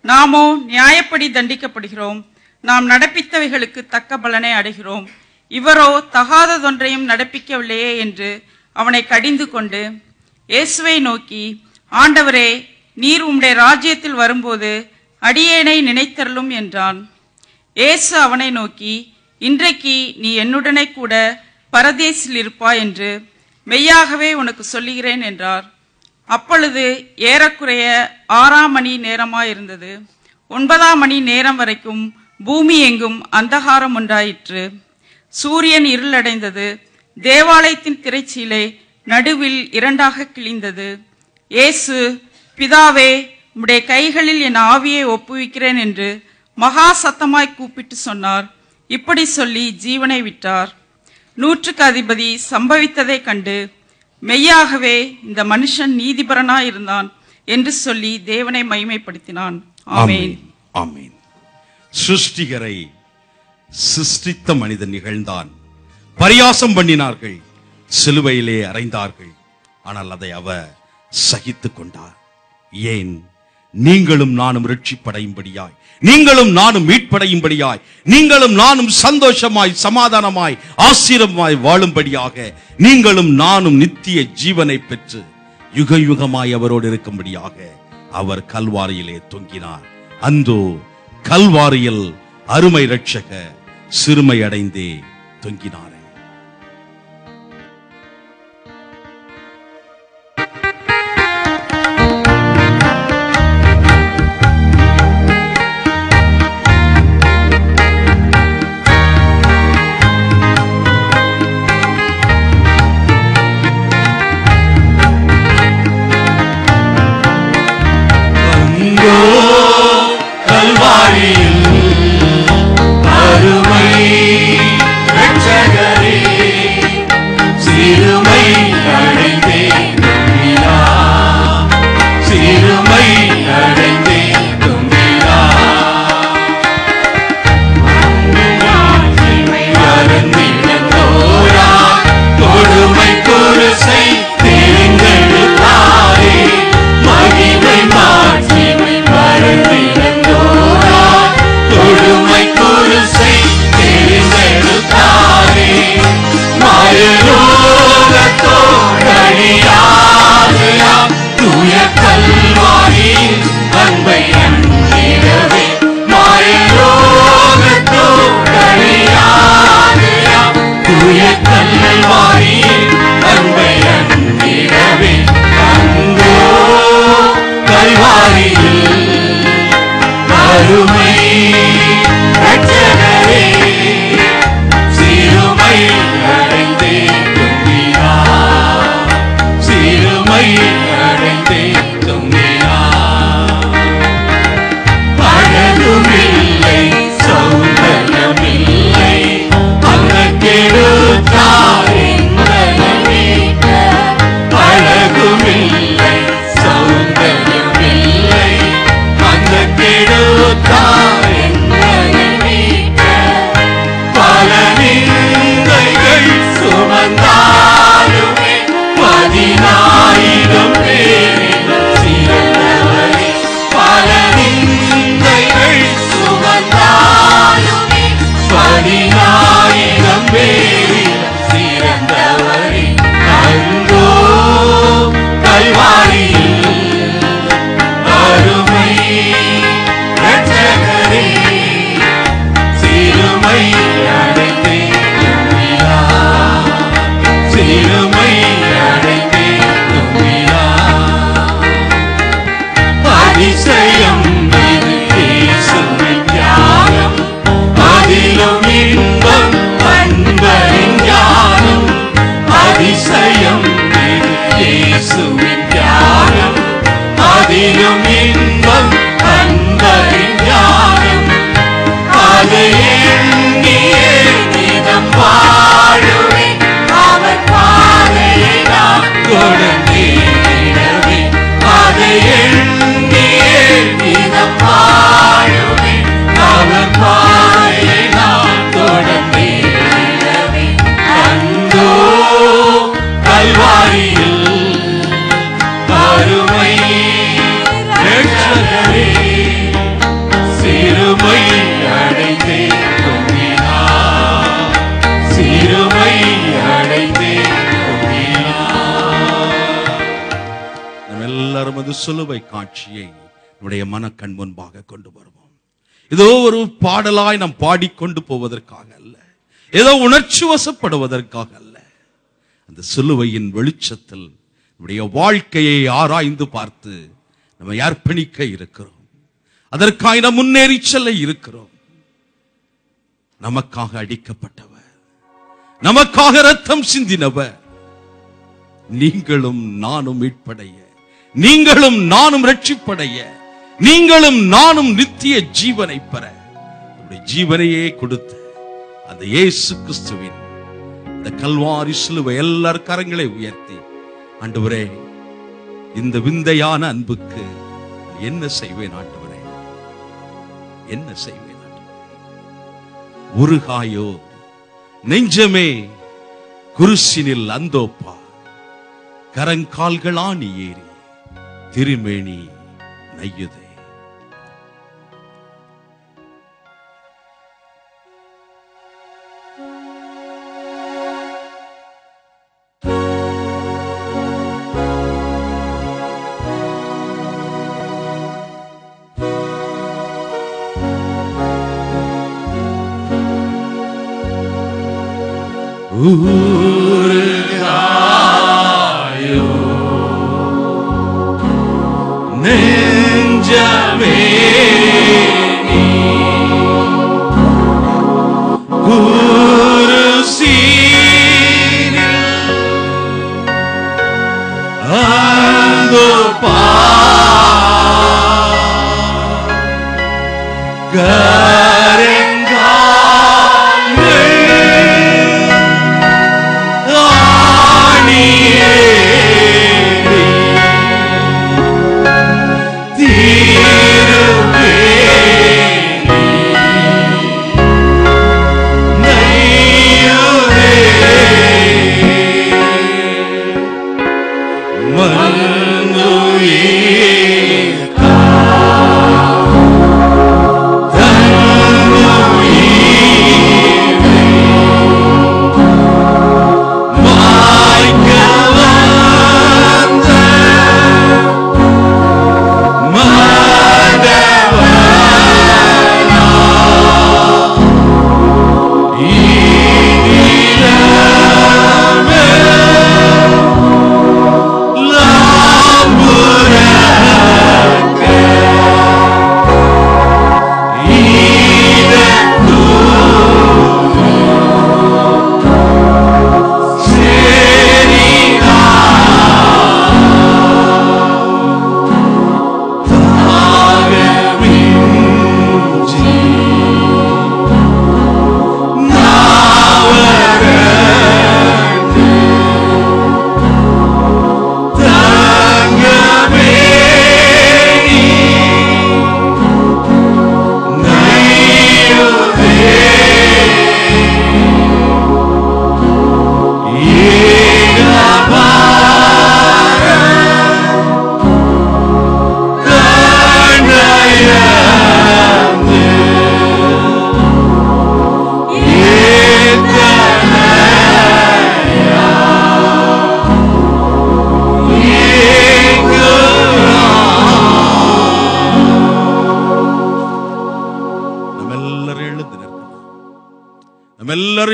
நாமோ நியாயப்படி தண்டிக்கப்படுகிறோம். நாம் நடப்பித்தவைகளுக்கு தக்க பலனை அடைகிறோம். இவரோ தகாததொன்றையும் நடப்பிக்கவில்லையே என்று அவனை கடிந்து கொண்டு இயேசுவை நோக்கி, ஆண்டவரே, நீர் உம்முடைய ராஜ்யத்தில் வரும்போது அடியேனை நினைத்தருளும் என்றான். இயேசு அவனை நோக்கி, இன்றைக்கு நீ என்னுடனே கூட பரதேசில் இருப்பாய் என்று மெய்யாகவே உனக்கு சொல்லுகிறேன் என்றார். அப்பொழுது ஏறக்குறைய 6ஆம் மணி நேரமாயிருந்தது. 9ஆம் மணி நேரம் வரைக்கும் பூமி எங்கும் அந்தகாரம் உண்டாயிற்று. சூரியன் இருளடைந்தது. தேவாலயத்தின் திரைச்சீலை நடுவில் 2ஆக கிழிந்தது. இயேசு, பிதாவே, உம்முடைய கைகளில் என் ஆவியை ஒப்புவிக்கிறேன் என்று மகா சத்தமாய் கூப்பிட்டு சொன்னார். இப்படி சொல்லி ஜீவனை விட்டார். 100க்கு அதிபதி சம்பவித்ததை கண்டு, மெய்யாகவே இந்த மனுஷன் நீதிபரனாயிருந்தான் என்று சொல்லி தேவனை மகிமைப்படுத்தினான். ஆமென். ஆமென். சிருஷ்டிகரை சிருஷ்டித்த மனிதன் நிகழ்ந்தான். பரியாசம் பண்ணினார்கள், சிலுவையிலே அறைந்தார்கள். ஆனால் அதை அவர் சகித்துக் கொண்டார். ஏன்? நீங்களும் நானும் ரட்சிப்படையும்படியாய், நீங்களும் நானும் மீட்படையும்படியாய், நீங்களும் நானும் சந்தோஷமாய் சமாதானமாய் ஆசீர்வாதமாய் வாழும்படியாக, நீங்களும் நானும் நித்திய ஜீவனை பெற்று யுக யுகமாய் அவரோடு இருக்கும்படியாக அவர் கல்வாரியிலே தொங்கினார். அந்தோ கல்வாரியில் அருமை ரட்சக சிறுமை அடைந்தே தொங்கினார். அடைந்தே தொங்கினார். எல்லாரும் அது சிலுவை காட்சியை நம்முடைய மனக்கண் முன்பாக கொண்டு வருவோம். ஏதோ ஒரு பாடலாய் நாம் பாடிக்கொண்டு போவதற்காக அல்ல, ஏதோ உணர்ச்சி வசப்படுவதற்காக அல்ல. அந்த சிலுவையின் வெளிச்சத்தில் நம்முடைய வாழ்க்கையை ஆராய்ந்து பார்த்து நம்ம அர்ப்பணிக்க இருக்கிறோம். அதற்காக நாம் முன்னேறி செல்ல இருக்கிறோம். நமக்காக அடிக்கப்பட்டவர், நமக்காக ரத்தம் சிந்தினவர், நீங்களும் நானும் மீட்படைய, நீங்களும் நானும் ரட்சிப்படைய, நீங்களும் நானும் நித்திய ஜீவனை பெற ஜீவனையே கொடுத்த அந்த இயேசு கிறிஸ்துவின் இந்த கல்வாரி சிலுவை, எல்லார் கரங்களை உயர்த்தி, ஆண்டவரே இந்த விந்தையான அன்புக்கு என்ன செய்வேன் ஆண்டவரே, என்ன செய்வேன் ஆண்டவரே? உருகாயோ நெஞ்சமே குருசினில் அந்தோப்பா, கரங்கால்களாணி ஏறி திருமேனி நையுதே. உருகாயோ நெஞ்சமே நீ குருசினில் அந்தோப்பா,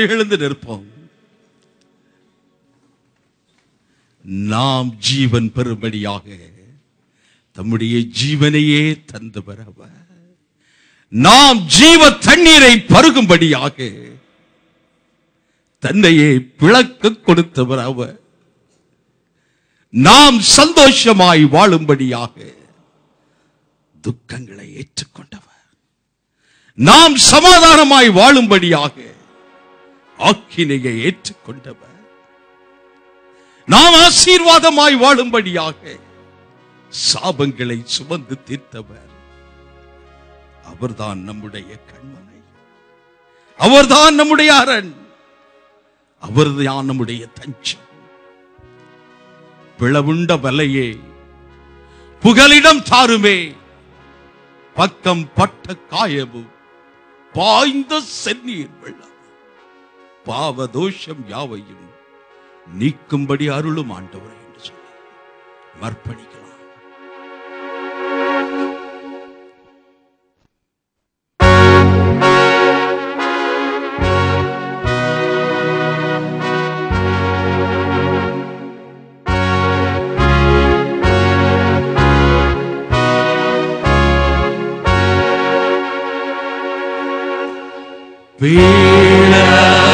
எழுந்து நிற்போம். நாம் ஜீவன் பெறும்படியாக தம்முடைய ஜீவனையே தந்தவர் அவர். நாம் ஜீவ தண்ணீரை பருகும்படியாக தன்னையே பிளக்க கொடுத்தவர் அவர். நாம் சந்தோஷமாய் வாழும்படியாக துக்கங்களை ஏற்றுக்கொண்டவர். நாம் சமாதானமாய் வாழும்படியாக ஆக்கினையை ஏற்றுக்கொண்டவர். நாம் ஆசீர்வாதமாய் வாழும்படியாக சாபங்களை சுமந்து தீர்த்தவர். அவர்தான் நம்முடைய கண்மலை, அவர்தான் நம்முடைய அரண், அவர்தான் நம்முடைய தஞ்சம். பிளவுண்ட வலையே புகலிடம் தாருமே, பக்கம் பட்ட காயமும் பாய்ந்த செந்நீர் வெள்ளம் பாவதோஷம் யாவையும் நீக்கும்படி அருளும் ஆண்டவரே என்று சொல்லி அர்ப்பணிக்கலாம்.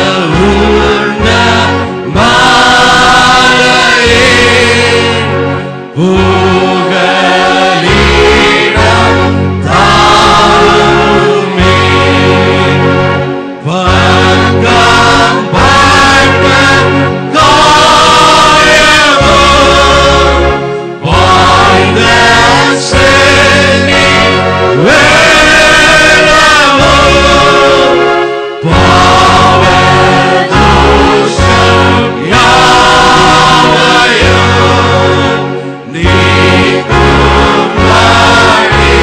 பீடவுண்ட மாலையே புகலிடம் தாருமே பங்கம் பார்க்க காயமோ வாழ்ந்த சென்னி வேலமோ பாவ தோஷம் யாவையும் நீக்கும் வழி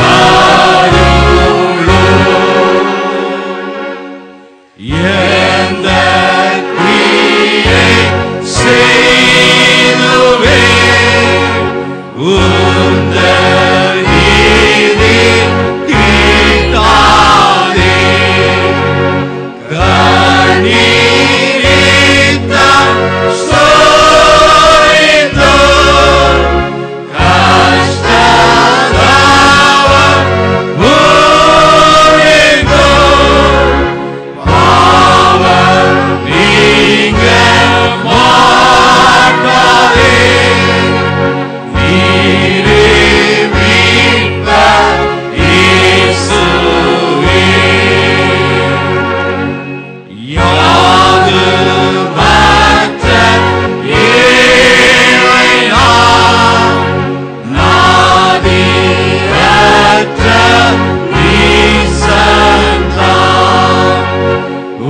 அருளும். எந்த கிரியை செய்துவே உந்தன் நீதி கிட்டாதே கண்ணீரித்தம் சோரித்தோ கஷ்டதாவம் ஊரிந்தோ பாவம் நீங்க மாட்டாதே நீரே மீட்பர் இயேசுவே யாது மற்ற ஏழை நாதியற்ற நீசன்தான்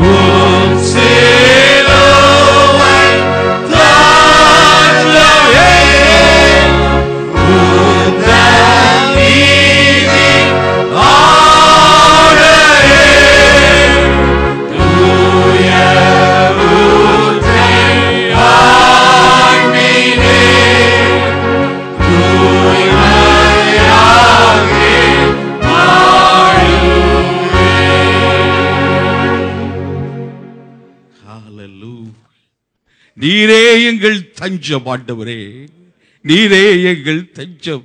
உன் சிலுவை தாங்கவே உந்தன் நீதி ஆடையே தூய ஊற்றை ஆண்மினே தூய்மையாகி வாழுவே. ஹalleluya. நீரே எங்கள் தஞ்சம் ஆண்டவரே, நீரே எங்கள் தஞ்சம்.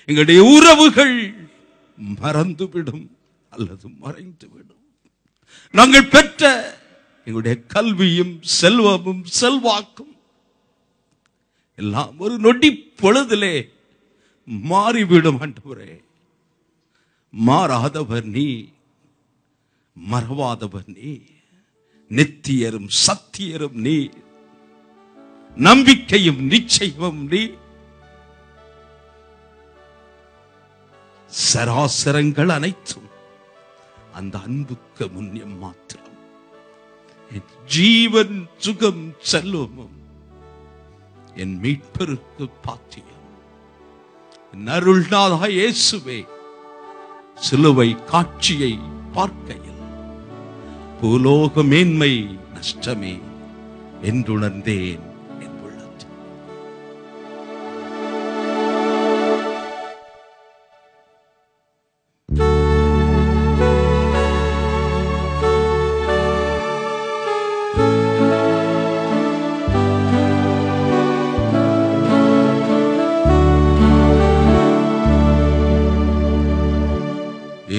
எங்களுடைய உறவுகள் மறந்துவிடும் அல்லது மறைந்துவிடும். நாங்கள் பெற்ற எங்களுடைய கல்வியும் செல்வமும் செல்வாக்கும் எல்லாம் ஒரு நொடி பொழுதிலே மாறிவிடும் ஆண்டவரே. மாறாதவர் நீ, மறவாதவர் நீ, நித்தியரும் சத்தியரும் நீ, நம்பிக்கையும் நிச்சயமும் நீ. சராசரங்கள் அனைத்தும் அந்த அன்புக்கு முன்னியம் மாத்திரம். என் ஜீவன் சுகம் செல்வமும் என் மீட்பருக்கு பாத்தியம். என் அருள்நாதா இயேசுவே, சிலுவை காட்சியை பார்க்கையில் பூலோக மேன்மை நஷ்டமே என்றுணர்ந்தேன் என் உள்ளத்தில்.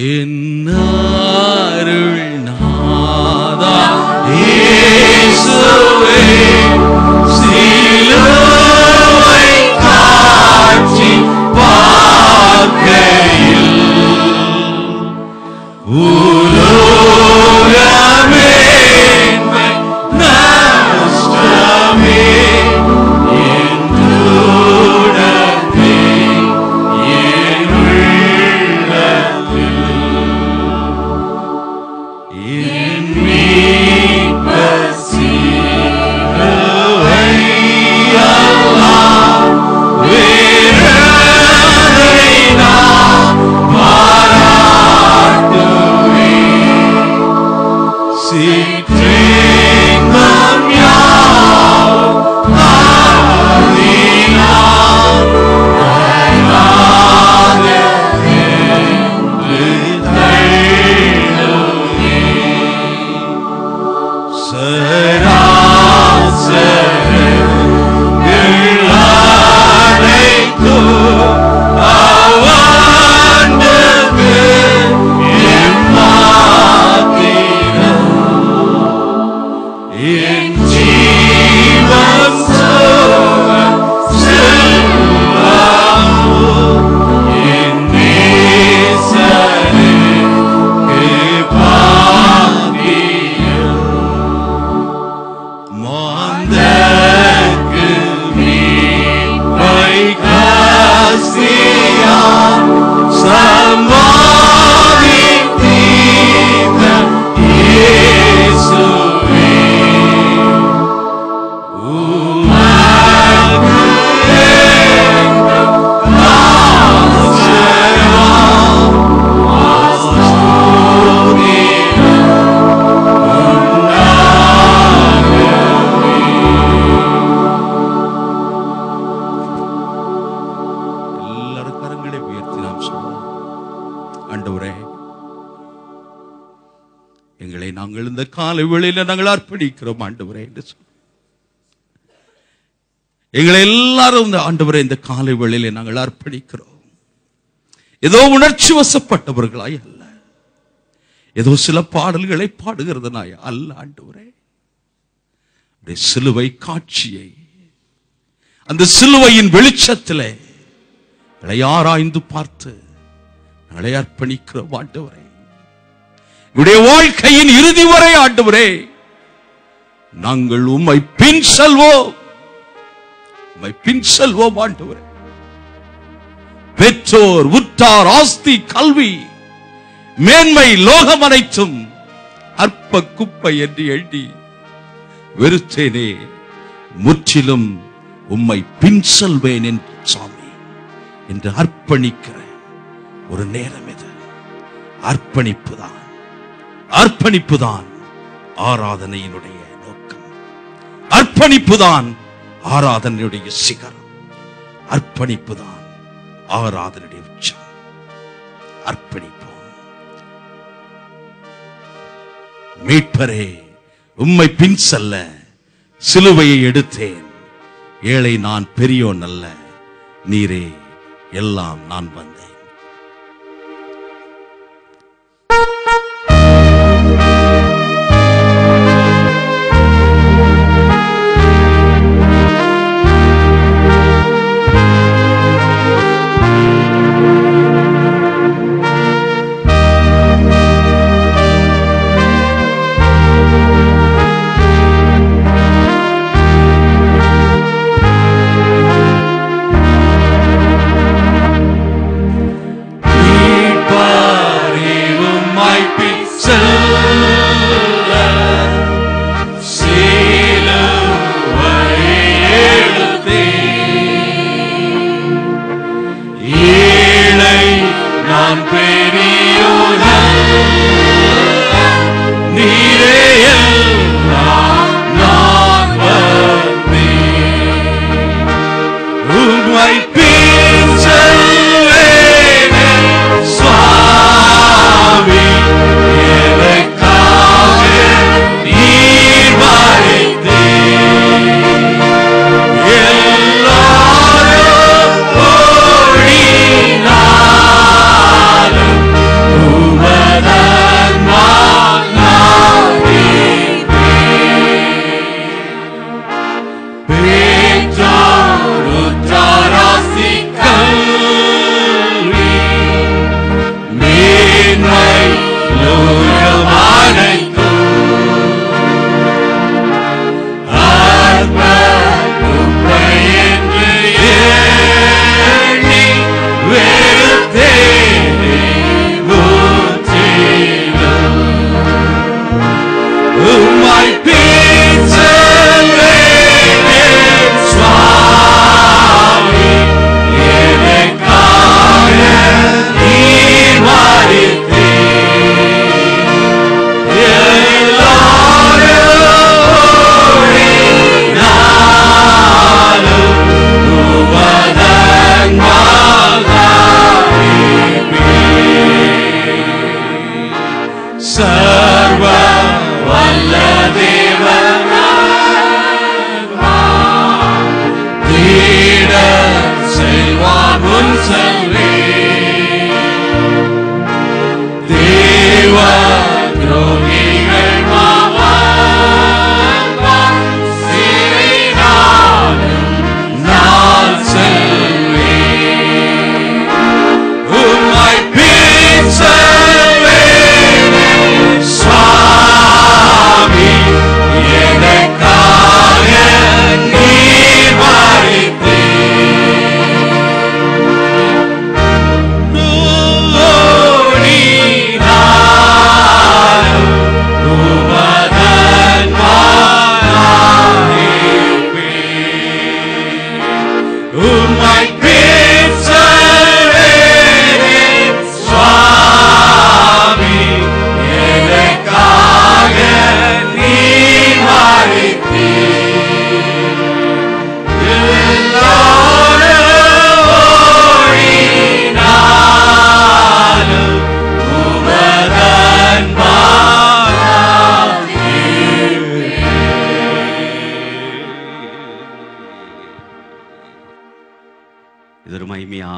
என் அருள்நாதா இயேசுவே ஆண்டவரே. எங்களை நாங்கள் இந்த காலை வேளையில நாங்கள் அர்ப்பணிக்கிறோம் ஆண்டவரே என்று சொல். எங்களை எல்லாரும் இந்த ஆண்டவரே இந்த காலை வேளையில நாங்கள் அர்ப்பணிக்கிறோம். ஏதோ உணர்ச்சி வசப்பட்டவர்களாய் அல்ல, ஏதோ சில பாடல்களை பாடுகிறதுனாய் அல்ல ஆண்டவரே. சிலுவை காட்சியை, அந்த சிலுவையின் வெளிச்சத்திலே எங்களை ஆராய்ந்து பார்த்து நாளை அர்ப்பணிக்கிறோம் ஆண்டவரே. உடைய வாழ்க்கையின் இறுதி வரை ஆண்டவரே நாங்கள் உம்மை பின் செல்வோம், உம்மை பின் செல்வோம் ஆண்டவரே. பெற்றோர், உற்றார், ஆஸ்தி, கல்வி, மேன்மை, லோகம் அனைத்தும் அற்ப குப்பை என்று எண்ணி வெறுத்தேனே, முற்றிலும் உம்மை பின் செல்வேன் என்று சாமி என்று அர்ப்பணிக்கிற ஒரு நேரம் இது. அர்ப்பணிப்புதான், அர்ப்பணிப்புதான் ஆராதனையினுடைய நோக்கம். அர்ப்பணிப்புதான் ஆராதனையுடைய சிகரம். அர்ப்பணிப்புதான் ஆராதனையுடைய உச்சம். அர்ப்பணிப்போம். மீட்பரே, உம்மை பின் செல்ல சிலுவையை எடுத்தேன். ஏழை நான், பெரியோன் அல்ல, நீரே எல்லாம் நான் வந்தேன்.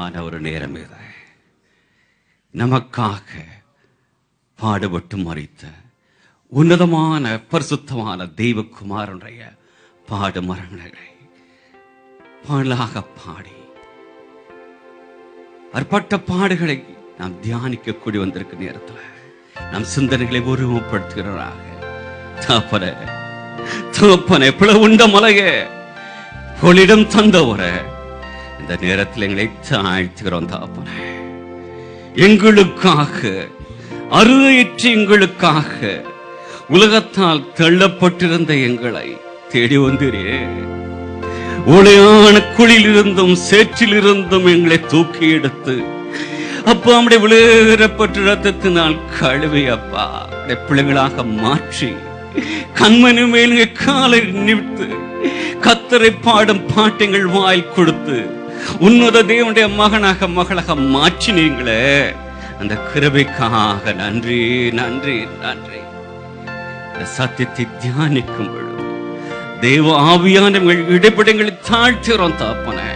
அருமையான ஒரு நேரம் இது. நமக்காக பாடுபட்டு மரித்த உன்னதமான பரிசுத்தமான தெய்வகுமாரனுடைய பாடு மரணங்களை பாடலாக பாடி அற்பட்ட பாடுகளை நாம் தியானிக்க கூடி வந்திருக்க நேரத்தில் நம் சிந்தனைகளை உருவப்படுத்துகிறாராக. தகப்பனே பிளவுண்ட மலையே, பொலிடம் தந்தவர, இந்த நேரத்தில் எங்களை தாழ்த்துகிறோம். தகப்பனே, எங்களுக்காக அருளையற்ற எங்களுக்காக உலகத்தால் தள்ளப்பட்டிருந்த எங்களை தேடி வந்தீரே. ஒளியான குழியிலிருந்தும் சேற்றிலிருந்தும் எங்களை தூக்கி எடுத்து அப்பா நம்முடைய விளையாடப்பட்ட ரத்தத்தினால் கழுவி அப்பா பிள்ளைகளாக மாற்றி கண்மணி மேல் காலை நிமித்து கத்தரை பாடும் பாட்டங்கள் வாயில் கொடுத்து உன்னத தேவனுடைய மகனாக மகளாக மாற்றினீங்களே. அந்த கிருபைக்காக நன்றி நன்றி நன்றி. சத்தியத்தை தியானிக்கும் பொழுது தேவ ஆவியானவர்கள் இடைப்படங்களை தாழ்த்துகிறோம். தகப்பனே,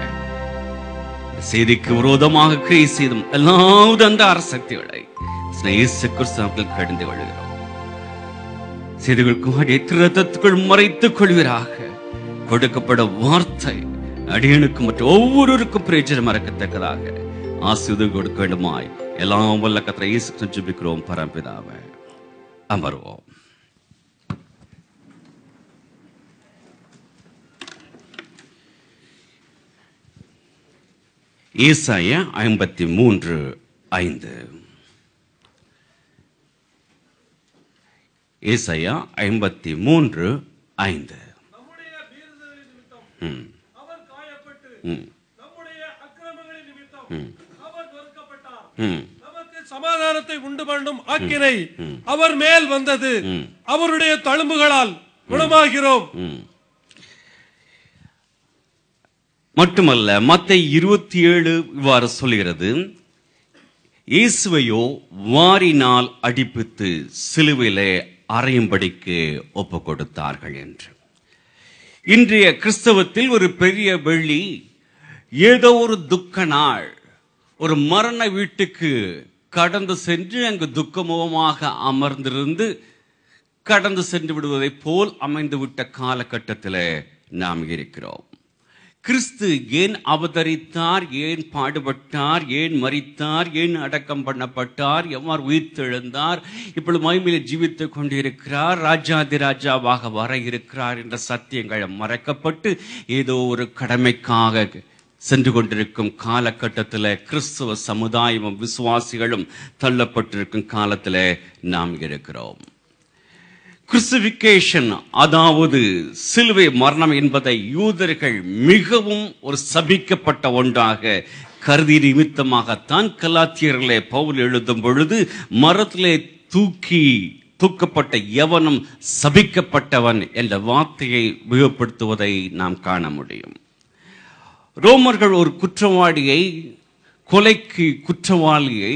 செய்திக்கு விரோதமாக கிரியை செய்தும் எல்லாவது அந்த அரசக்திகளை இயேசு கிறிஸ்துவில் கடந்து கொள்கிறோம். செய்திகளுக்கு ரத்தத்துக்குள் மறைத்துக் கொள்வீராக. கொடுக்கப்பட வார்த்தை அடியனுக்கு மற்ற ஒவ்வொருவருக்கும் பிரயோஜனம் மறக்கத்தக்கதாக ஆசீர்வாதம் கொடுக்க வேண்டுமாய் எல்லாம் வல்ல கர்த்தரை இயேசு கிறிஸ்துவின் ஜெபிக்கிறோம் பரம்பிதாவே. அமர்வோம். ஏசாயா 53:5. ஏசாயா 53:5. நம்முடைய மீறுதலின் நிமித்தம் அவர் காயப்பட்டு நம்முடைய அக்கிரமங்களின் நிமித்தம் அவர் வெறுக்கப்பட்டார். நமக்கு சமாதானத்தை உண்டு பண்ணும் ஆக்கினை அவர் மேல் வந்தது. அவருடைய தழும்புகளால் குணமாகிறோம். மட்டுமல்ல, மத்தேயு 27 இவ்வாறு சொல்கிறது, இயேசுவையோ வாரினால் அடிப்பித்து சிலுவையிலே அறையும்படிக்கு ஒப்பு கொடுத்தார்கள் என்று. இன்றைய கிறிஸ்தவத்தில் ஒரு பெரிய வெள்ளி, ஏதோ ஒரு துக்க நாள், ஒரு மரண வீட்டுக்கு கடந்து சென்று அங்கு துக்கமுகமாக அமர்ந்திருந்து கடந்து சென்று விடுவதை போல் அமைந்துவிட்ட காலகட்டத்தில் நாம் இருக்கிறோம். கிறிஸ்து ஏன் அவதரித்தார், ஏன் பாடுபட்டார், ஏன் மரித்தார், ஏன் அடக்கம் பண்ணப்பட்டார், எவ்வாறு உயிர்த்தெழுந்தார், இப்பொழுது மகிமையில் ஜீவித்துக் கொண்டிருக்கிறார், ராஜாதி ராஜாவாக வர இருக்கிறார் என்ற சத்தியங்கள் மறைக்கப்பட்டு ஏதோ ஒரு கடமைக்காக சென்று கொண்டிருக்கும் காலகட்டத்தில் கிறிஸ்துவ சமுதாயமும் விசுவாசிகளும் தள்ளப்பட்டிருக்கும் காலத்தில் நாம் இருக்கிறோம். கிறிஸ்டிபிகேஷன், அதாவது சிலுவை மரணம் என்பதை யூதர்கள் மிகவும் ஒரு சபிக்கப்பட்ட ஒன்றாக கருதி நிமித்தமாகத்தான் கலாத்தியர்களே பவுல் எழுதும் பொழுது மரத்திலே தூக்கப்பட்ட எவனும் சபிக்கப்பட்டவன் என்ற வார்த்தையை உபயோகப்படுத்துவதை நாம் காண முடியும். ரோமர்கள் ஒரு குற்றவாளியை, கொலைக்கு குற்றவாளியை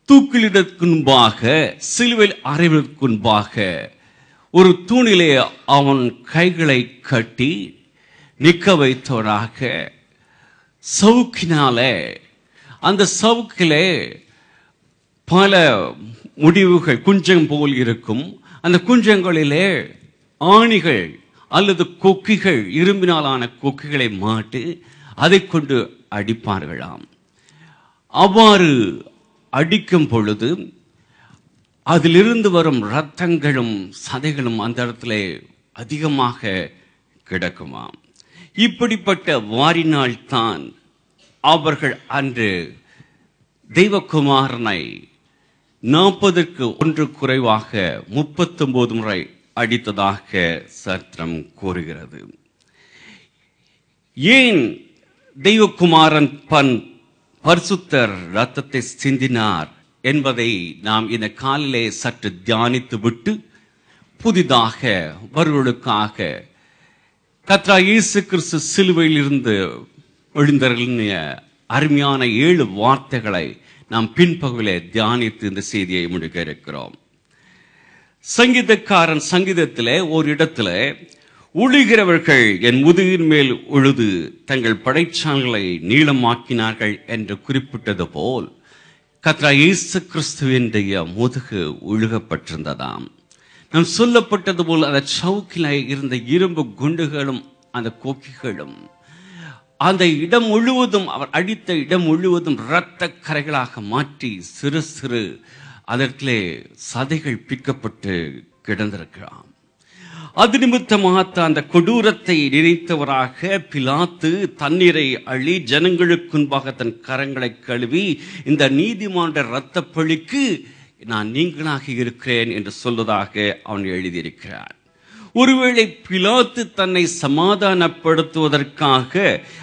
தூக்கிலிடற்கு முன்பாக, சிலுவையில் அறைவதற்கு முன்பாக ஒரு தூணிலே அவன் கைகளை கட்டி நிற்க வைத்தவராக சவுக்கினாலே, அந்த சவுக்கிலே பல முடிவுகள் குஞ்சம் போல் இருக்கும். அந்த குஞ்சங்களிலே ஆணிகள் அல்லது கொக்கிகள், இரும்பினாலான கொக்கிகளை மாட்டி அதை கொண்டு அடிப்பார்களாம். அவ்வாறு அடிக்கும் பொழுது அதிலிருந்து வரும் இரத்தங்களும் சதைகளும் அந்த இடத்துல அதிகமாக கிடக்குமாம். இப்படிப்பட்ட வாரினால் தான் அவர்கள் அன்று தெய்வகுமாரனை 40க்கு 1 குறைவாக 39 முறை அடித்ததாக சரித்திரம் கூறுகிறது. ஏன் தெய்வகுமாரன் பரிசுத்தர் இரத்தத்தை சிந்தினார் என்பதை நாம் இந்த காலிலே சற்று தியானித்து விட்டு புதிதாக வருவர்களுக்காக கர்த்தராகிய இயேசு கிறிஸ்து சிலுவையில் இருந்து எழுந்தருளிய அருமையான 7 வார்த்தைகளை நாம் பின்பகுதியிலே தியானித்து இந்த செய்தியை முடிக்க இருக்கிறோம். சங்கீதக்காரன் சங்கீதத்திலே ஒரு இடத்துல உழுகிறவர்கள் என் முதுகின் மேல் உழுது தங்கள் படைச்சால்களை நீளமாக்கினார்கள் என்று குறிப்பிட்டது போல் கர்த்தராகிய இயேசு கிறிஸ்துவினுடைய முதுகு உழுகப்பட்டிருந்ததாம். நாம் சொல்லப்பட்டது போல் அந்த சவுக்கில் இருந்த இரும்பு குண்டுகளும் அந்த கொக்கிகளும் அந்த இடம் முழுவதும், அவர் அடித்த இடம் முழுவதும் இரத்த கரைகளாக மாற்றி சிறு சிறு அதற்கே சதைகள் பிக்கப்பட்டு கிடந்திருக்கிறான். அது நிமித்தமாக அந்த கொடூரத்தை நினைத்தவராக பிலாத்து தண்ணீரை அள்ளி ஜனங்களுக்கு முன்பாக தன் கரங்களை கழுவி, இந்த நீதிமானுடைய இரத்த பழிக்கு நான் நீங்களாக இருக்கிறேன் என்று சொல்வதாக அவன் எழுதியிருக்கிறான். ஒருவேளை பிலாத்து தன்னை சமாதானப்படுத்துவதற்காக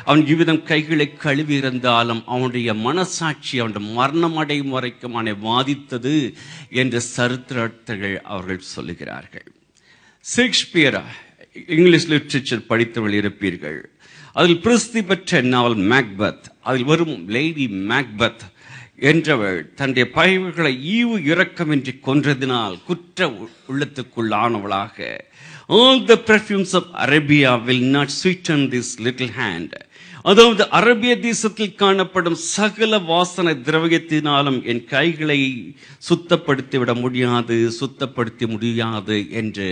அவன் இவ்விதம் கைகளை கழுவி இருந்தாலும் அவனுடைய மனசாட்சி அவனுடைய மரணம் அடையும் வரைக்கும் அவனை வாதித்தது என்று சரித்திரர்கள் அவர்கள் சொல்லுகிறார்கள். ஷேக்ஸ்பியர் இங்கிலீஷ் லிட்ரேச்சர் படித்தவர்கள் இருப்பீர்கள். அதில் பிரசித்தி பெற்ற நாவல் மேக்பெத், அதில் வரும் லேடி மேக்பெத் என்றவள் தன்னுடைய பகைவர்களை ஈவு இரக்கமின்றி கொன்றதினால் குற்ற உள்ளத்துக்குள்ளானவளாக, all the perfumes of Arabia will not sweeten this little hand, அதாவது அரபிய தேசத்தில் காணப்படும் சகல வாசனை திரவியத்தினாலும் என் கைகளை சுத்தப்படுத்தி முடியாது என்று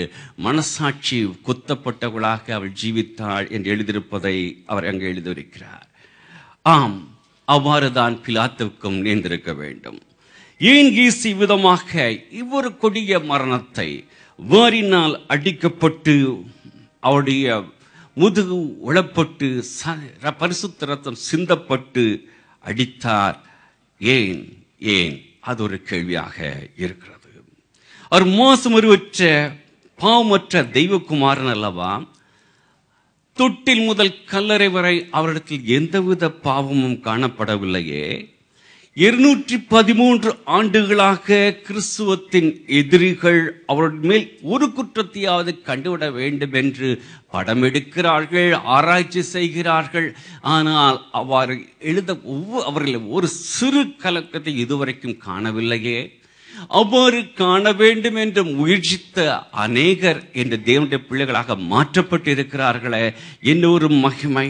மனசாட்சி குத்தப்பட்டவளாக அவள் ஜீவித்தாள் என்று எழுதியிருப்பதை அவர் அங்கு எழுதியிருக்கிறார். ஆம், அவ்வாறுதான் பிலாத்துவுக்கும் நேர்ந்திருக்க வேண்டும். ஏன் இயேசு விதமாக இவ்வொரு கொடிய மரணத்தை வாரினால் அடிக்கப்பட்டு அவருடைய முதுகு உளப்பட்டு பரிசுத்த ரத்தம் சிந்தப்பட்டு அடித்தார்? ஏன் ஏன் அது ஒரு கேள்வியாக இருக்கிறது. அவர் மோசமற்ற பாவமற்ற தெய்வகுமாரன் அல்லவா? தொட்டில் முதல் கல்லறை வரை அவரிடத்தில் எந்தவித பாவமும் காணப்படவில்லையே. 213 ஆண்டுகளாக கிறிஸ்துவத்தின் எதிரிகள் அவர்கள் மேல் ஒரு குற்றத்தையாவது கண்டுவிட வேண்டும் என்று படம் எடுக்கிறார்கள், ஆராய்ச்சி செய்கிறார்கள். ஆனால் அவ்வாறு அவர்கள் ஒரு சிறு கலக்கத்தை இதுவரைக்கும் காணவில்லையே. அவ்வாறு காண வேண்டும் என்று முயற்சித்த அநேகர் என்ற தேவனுடைய பிள்ளைகளாக மாற்றப்பட்டு இருக்கிறார்களே, இன்னொரு மகிமை.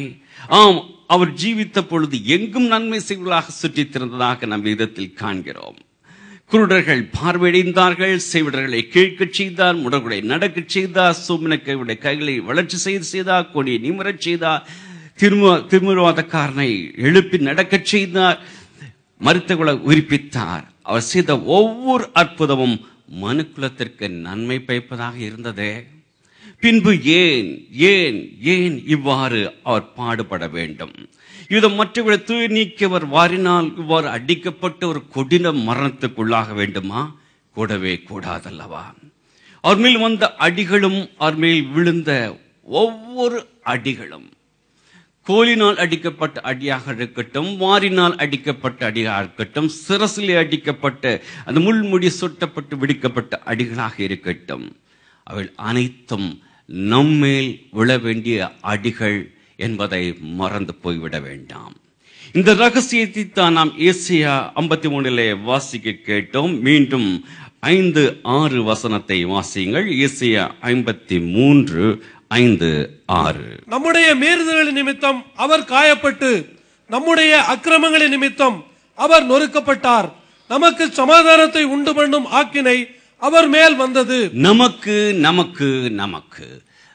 ஆம், அவர் ஜீவித்த பொழுது எங்கும் நன்மை செய்வதாக சுற்றித் திறந்ததாக நம் விதத்தில் காண்கிறோம். குருடர்கள் பார்வையடைந்தார்கள், செவிடர்களை கேட்கச் செய்தார், முடர்களை நடக்கச் செய்தார், சூமினக்கையுடைய கைகளை வளர்ச்சி செய்தார், கொடியை நிமிரச் செய்தார், திருமுருவாதக்காரனை எழுப்பி நடக்கச் செய்தார், மருத்துவங்களை உயிர்ப்பித்தார். அவர் செய்த ஒவ்வொரு அற்புதமும் மனுக்குலத்திற்கு நன்மை பயப்பதாக இருந்ததே. பின்பு ஏன் ஏன் ஏன் இவ்வாறு அவர் பாடுபட வேண்டும்? இது மற்றவர்களை தூய் நீக்கியவர் வாரினால் இவ்வாறு அடிக்கப்பட்ட ஒரு கொடின மரணத்துக்குள்ளாக வேண்டுமா? கூடவே கூடாதல்லவா? அவர் மேல் வந்த அடிகளும் அவர் மேல் விழுந்த ஒவ்வொரு அடிகளும், கோலினால் அடிக்கப்பட்ட அடியாக இருக்கட்டும், வாரினால் அடிக்கப்பட்ட அடியாக இருக்கட்டும், சிரசிலே அடிக்கப்பட்ட அந்த முள்முடி சுட்டப்பட்டு விடுக்கப்பட்ட அடிகளாக இருக்கட்டும், அவள் அனைத்தும் நம்மேல் விழ வேண்டிய அடிகள் என்பதை மறந்து போய்விட வேண்டாம். இந்த ரகசியத்தை தான் நாம் ஏசாயா 53 வாசிக்க கேட்டோம். மீண்டும் 5-6 வசனத்தை வாசியுங்கள். ஏசாயா 53:5-6. நம்முடைய மீறுதல்களின் நிமித்தம் அவர் காயப்பட்டு, நம்முடைய அக்கிரமங்களின் நிமித்தம் அவர் நொறுக்கப்பட்டார். நமக்கு சமாதானத்தை உண்டு பண்ணும் ஆக்கினை அவர் மேல் வந்தது. நமக்கு நமக்கு நமக்கு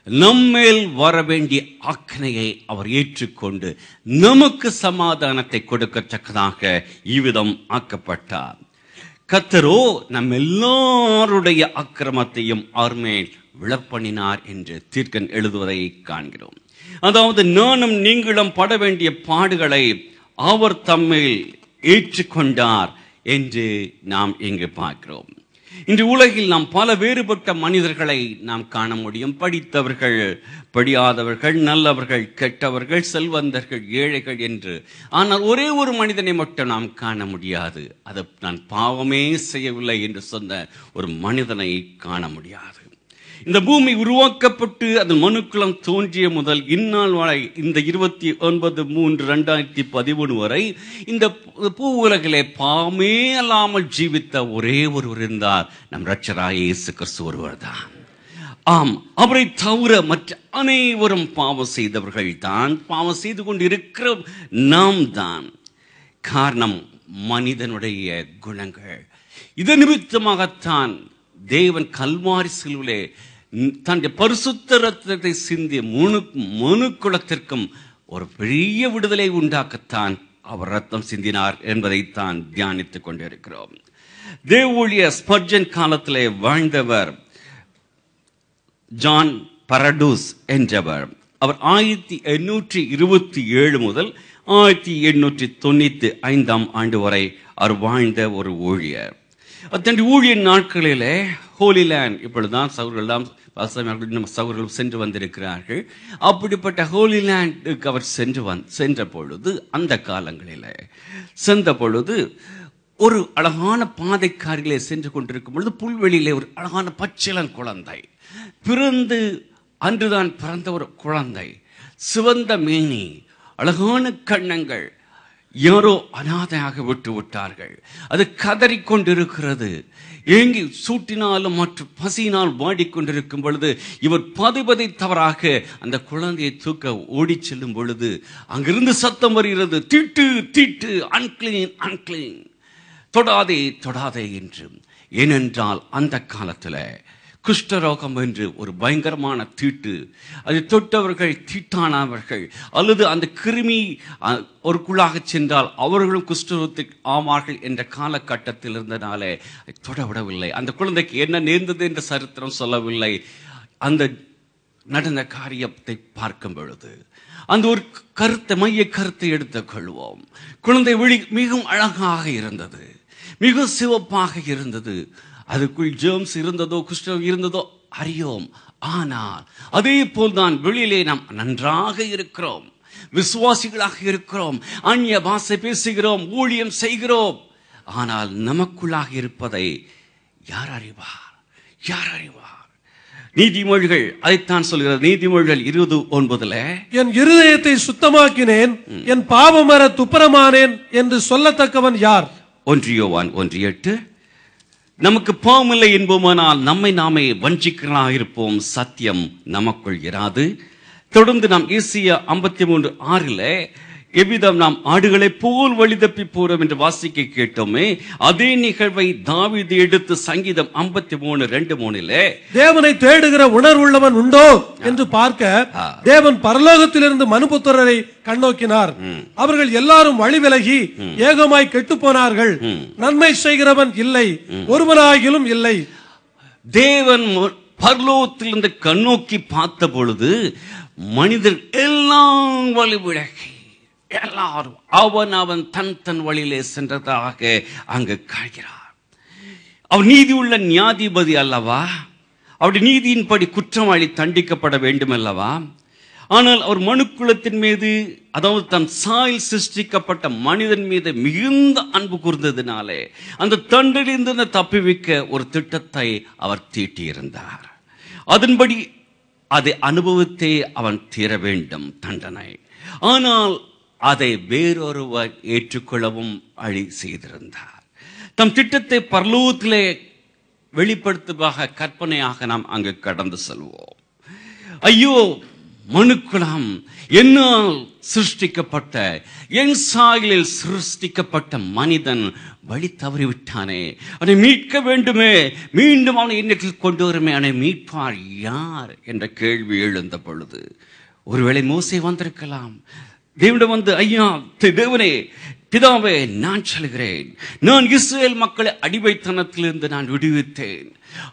நம்மேல் வர வேண்டிய ஆக்கினையை அவர் ஏற்றுக்கொண்டு நமக்கு சமாதானத்தை கொடுக்கத்தக்கதாக இவ்விதம் ஆக்கப்பட்டார். கர்த்தரோ நம் எல்லாருடைய அக்கிரமத்தையும் அவர் மேல் விழப்பண்ணினார் என்று தீர்க்கன் எழுதுவதை காண்கிறோம். அதாவது நானும் நீங்களும் பட வேண்டிய பாடுகளை அவர் தம்மேல் ஏற்றுக்கொண்டார் என்று நாம் இங்கு பார்க்கிறோம். இன்று உலகில் நாம் பல வேறுபட்ட மனிதர்களை நாம் காண முடியும். படித்தவர்கள், படியாதவர்கள், நல்லவர்கள், கெட்டவர்கள், செல்வந்தர்கள், ஏழைகள் என்று. ஆனால் ஒரே ஒரு மனிதனை மட்டும் நாம் காண முடியாது. அது நான் பாவமே செய்யவில்லை என்று சொன்ன ஒரு மனிதனை காண முடியாது. இந்த பூமி உருவாக்கப்பட்டு அது மனுக்குலம் தோன்றிய முதல் இந்நாள் வரை, இந்த 29/3/2013 வரை இந்த பூ உலகிலே பாவமே அல்லாமல் ஜீவித்த ஒரே ஒருவர் இருந்தார். நம் இரட்சகராகிய இயேசு கிறிஸ்து ஒருவர் தான். ஆம், அவரை தவிர மற்ற அனைவரும் பாவம் செய்தவர்கள் தான், பாவம் செய்து கொண்டு இருக்கிற நாம் தான். காரணம் மனிதனுடைய குணங்கள். இதன் நிமித்தமாகத்தான் தேவன் கல்வாரி சிலுவிலே தன்னுடைய பரிசுத்த ரத்தத்தை சிந்திய மனு குலத்திற்கும் ஒரு பெரிய விடுதலை உண்டாக்கத்தான் அவர் ரத்தம் சிந்தினார் என்பதைத்தான் தியானித்துக் கொண்டிருக்கிறோம். தேவூழிய ஸ்பர்ஜன் காலத்திலே வாழ்ந்தவர் ஜான் பரடூஸ் என்றவர். அவர் 1827 முதல் 1895 ஆண்டு வரை அவர் வாழ்ந்த ஒரு ஊழியர். தன்னுடைய ஊழிய நாட்களிலே ஹோலிலேண்ட், இப்பொழுதுதான் சகோதரர்கள் சென்று வந்திருக்கிறார்கள். அப்படிப்பட்ட ஹோலிலேண்டுக்கு அவர் சென்ற பொழுது, அந்த காலங்களிலே சென்ற பொழுது ஒரு அழகான பாதைக்காரிலே சென்று கொண்டிருக்கும் பொழுது புல்வெளியிலே ஒரு அழகான பச்சிளன் குழந்தை பிறந்து, அன்றுதான் பிறந்த ஒரு குழந்தை, சிவந்த மேனி, அழகான கண்ணங்கள், யாரோ அனாதையாக விட்டு விட்டார்கள். அது கதறிக்கொண்டிருக்கிறது. ஏங்கி சூட்டினாலும் மற்றும் பசியினால் வாடிக்கொண்டிருக்கும் பொழுது இவர் பதை தவறாக அந்த குழந்தையை தூக்க ஓடி செல்லும் பொழுது அங்கிருந்து சத்தம் வருகிறது, தீட்டு தீட்டு, அன்கிளீன் அன்கிளீன், தொடாதே தொடாதே என்று. ஏனென்றால் அந்த காலத்தில் குஷ்டரோகம் என்று ஒரு பயங்கரமான தீட்டு, அதை தொட்டவர்கள் தீட்டானவர்கள் அல்லது அந்த கிருமி ஒருக்குள்ளாக சென்றால் அவர்களும் குஷ்டரோகத்துக்கு ஆவார்கள் என்ற காலகட்டத்தில் இருந்தனாலே தொடவிடவில்லை. அந்த குழந்தைக்கு என்ன நேர்ந்தது என்ற சரித்திரம் சொல்லவில்லை. அந்த நடந்த காரியத்தை பார்க்கும் பொழுது அந்த ஒரு கருத்தை, மைய கருத்தை எடுத்துக் கொள்வோம். குழந்தை மிகவும் அழகாக இருந்தது, மிக சிவப்பாக இருந்தது. அதுக்குள் ஜெர்ம்ஸ் இருந்ததோ குஷ்டம் இருந்ததோ அறியோம். ஆனால் அதே போல்தான் வெளியிலே நாம் நன்றாக இருக்கிறோம், விசுவாசிகளாக இருக்கிறோம், அந்நிய பாஷை பேசுகிறோம், ஊழியம் செய்கிறோம். ஆனால் நமக்குள்ளாக இருப்பதை யார் அறிவார்? யார் அறிவார்? நீதிமொழிகள் அதைத்தான் சொல்கிறது. நீதிமொழிகள் 20:9, என் இருதயத்தை சுத்தமாக்கினேன், என் பாவமர துப்புரமானேன் என்று சொல்லத்தக்கவன் யார்? 1 யோவான் 1:8, நமக்கு பாவமில்லை என்போமானால் நம்மை நாமே வஞ்சிக்கிறனாக இருப்போம், சத்தியம் நமக்குள் இராது. தொடர்ந்து நாம் ஏசியா 53:6 எவ்விதம் நாம் ஆடுகளை போல் வழி தப்பி போறோம் என்று வாசிக்க கேட்டோமே, அதே நிகழ்வை தாவீது எடுத்து சங்கீதம் 53:2-3 தேவனை தேடுகிற உணர்வுள்ளவன் உண்டோ என்று பார்க்க தேவன் பரலோகத்திலிருந்து மனுபுத்திரரை கண்ணோக்கினார். அவர்கள் எல்லாரும் வழி விலகி ஏகமாய் கெட்டு போனார்கள், நன்மை செய்கிறவன் இல்லை, ஒருவனாகிலும் இல்லை. தேவன் பரலோகத்திலிருந்து கண்ணோக்கி பார்த்த பொழுது மனிதர் எல்லாம் வழி விலகி எல்லாரும் அவன் தன் வழியிலே சென்றதாக அங்கு காண்கிறார். அவர் நீதி உள்ள நியாயாதிபதி அல்லவா? அவருடைய நீதியின்படி குற்றவாளி தண்டிக்கப்பட வேண்டும் அல்லவா? ஆனால் அவர் மனுக்குலத்தின் மீது, அதாவது தன் சாயில் சிருஷ்டிக்கப்பட்ட மனிதன் மீது மிகுந்த அன்பு கூர்ந்ததினாலே அந்த தண்டனையிலிருந்து தப்பிவிக்க ஒரு திட்டத்தை அவர் தீட்டியிருந்தார். அதன்படி அதை அனுபவித்தே அவன் தீர வேண்டும் தண்டனை. ஆனால் அதை வேறொருவர் ஏற்றுக்கொள்ளவும் அழி செய்திருந்தார். தம் திட்டத்தை பரலோகத்திலே வெளிப்படுத்துவதாக கற்பனையாக நாம் அங்கு கடந்து செல்வோம். ஐயோ மனுக்குலம், என்னால் சிருஷ்டிக்கப்பட்ட, என் சாயலில் சிருஷ்டிக்கப்பட்ட மனிதன் வழி தவறிவிட்டானே, அவனை மீட்க வேண்டுமே, மீண்டும் அவனை எண்ணத்தில் கொண்டு வருமே, அவனை மீட்பார் யார் என்ற கேள்வி எழுந்த பொழுது ஒருவேளை மோசே வந்திருக்கலாம். தேவனிடம் வந்து, ஐயா தேவனே, பிதாவே, நான் சொல்கிறேன், நான் இஸ்ரேல் மக்களை அடிமைத்தனத்திலிருந்து நான் விடுவித்தேன்,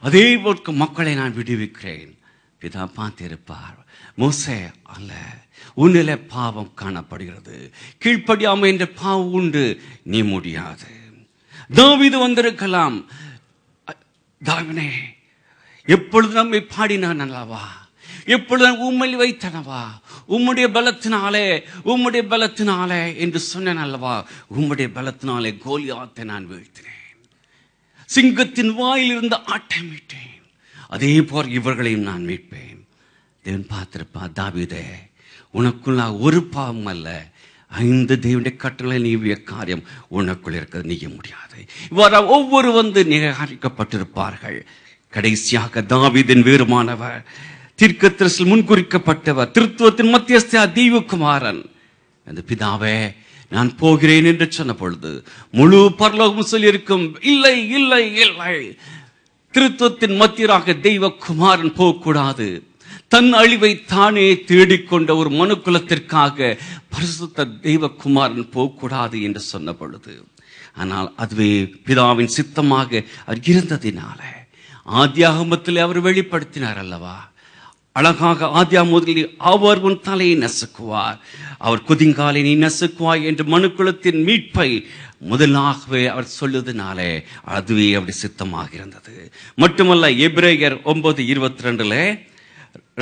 அதே போற்கு மக்களை நான் விடுவிக்கிறேன். பிதா பார்த்திருப்பார், மோசே அல்ல, உன்னிலே பாவம் காணப்படுகிறது, கீழ்ப்படியாமை என்ற பாவம் உண்டு, நீ முடியாது. தாவீது வந்திருக்கலாம், தாவீதே எப்பொழுது நம்மை பாடினான் அல்லவா, எப்பொழுது உம்மையில் வைத்தனவா, உம்முடைய பலத்தினாலே என்று சொன்னேன் அல்லவா, உம்முடைய பலத்தினாலே கோலியாத்தை நான் வீழ்த்தினேன், சிங்கத்தின் வாயில் இருந்து ஆட்டை மீட்டேன், அதே போல் இவர்களையும் நான் மீட்பேன். தேவன் பார்த்திருப்பா, தாவீதே உனக்குள்ள ஒரு பாவம் அல்ல, 5 தேவனுடைய கட்டளை நீவிய காரியம் உனக்குள் இருக்கிறது, நீய முடியாது. இவ்வாறு ஒவ்வொரு வந்து நிராகரிக்கப்பட்டிருப்பார்கள். கடைசியாக தாவீதின் வீரமானவர், தீர்க்கதரிசியில் முன்குறிக்கப்பட்டவர், திருத்துவத்தின் மத்தியஸ்த தெய்வகுமாரன். அந்த பிதாவே நான் போகிறேன் என்று சொன்ன பொழுது முழு பரலோகம் சொல்லியிருக்கும், இல்லை இல்லை இல்லை, திருத்துவத்தின் மத்தியராக தெய்வகுமாரன் போகக்கூடாது. தன் அழிவை தானே தேடிக்கொண்ட ஒரு மனுக்குலத்திற்காக பரிசுத்த தெய்வகுமாரன் போகக்கூடாது என்று சொன்ன பொழுது, ஆனால் அதுவே பிதாவின் சித்தமாக அவர் இருந்ததினால ஆதியாகமத்தில் அவர் வெளிப்படுத்தினார் அல்லவா. அழகாக ஆதியாகமத்தில் அவர் உன் தலையை நசுக்குவார், அவர் குதிங்காலை நீ நசுக்குவாய் என்று மனுக்குலத்தின் மீட்பை முதலாகவே அவர் சொல்லுவதனாலே அதுவே அவருடைய சித்தமாக இருந்தது. மட்டுமல்ல, எபிரேயர் 9:22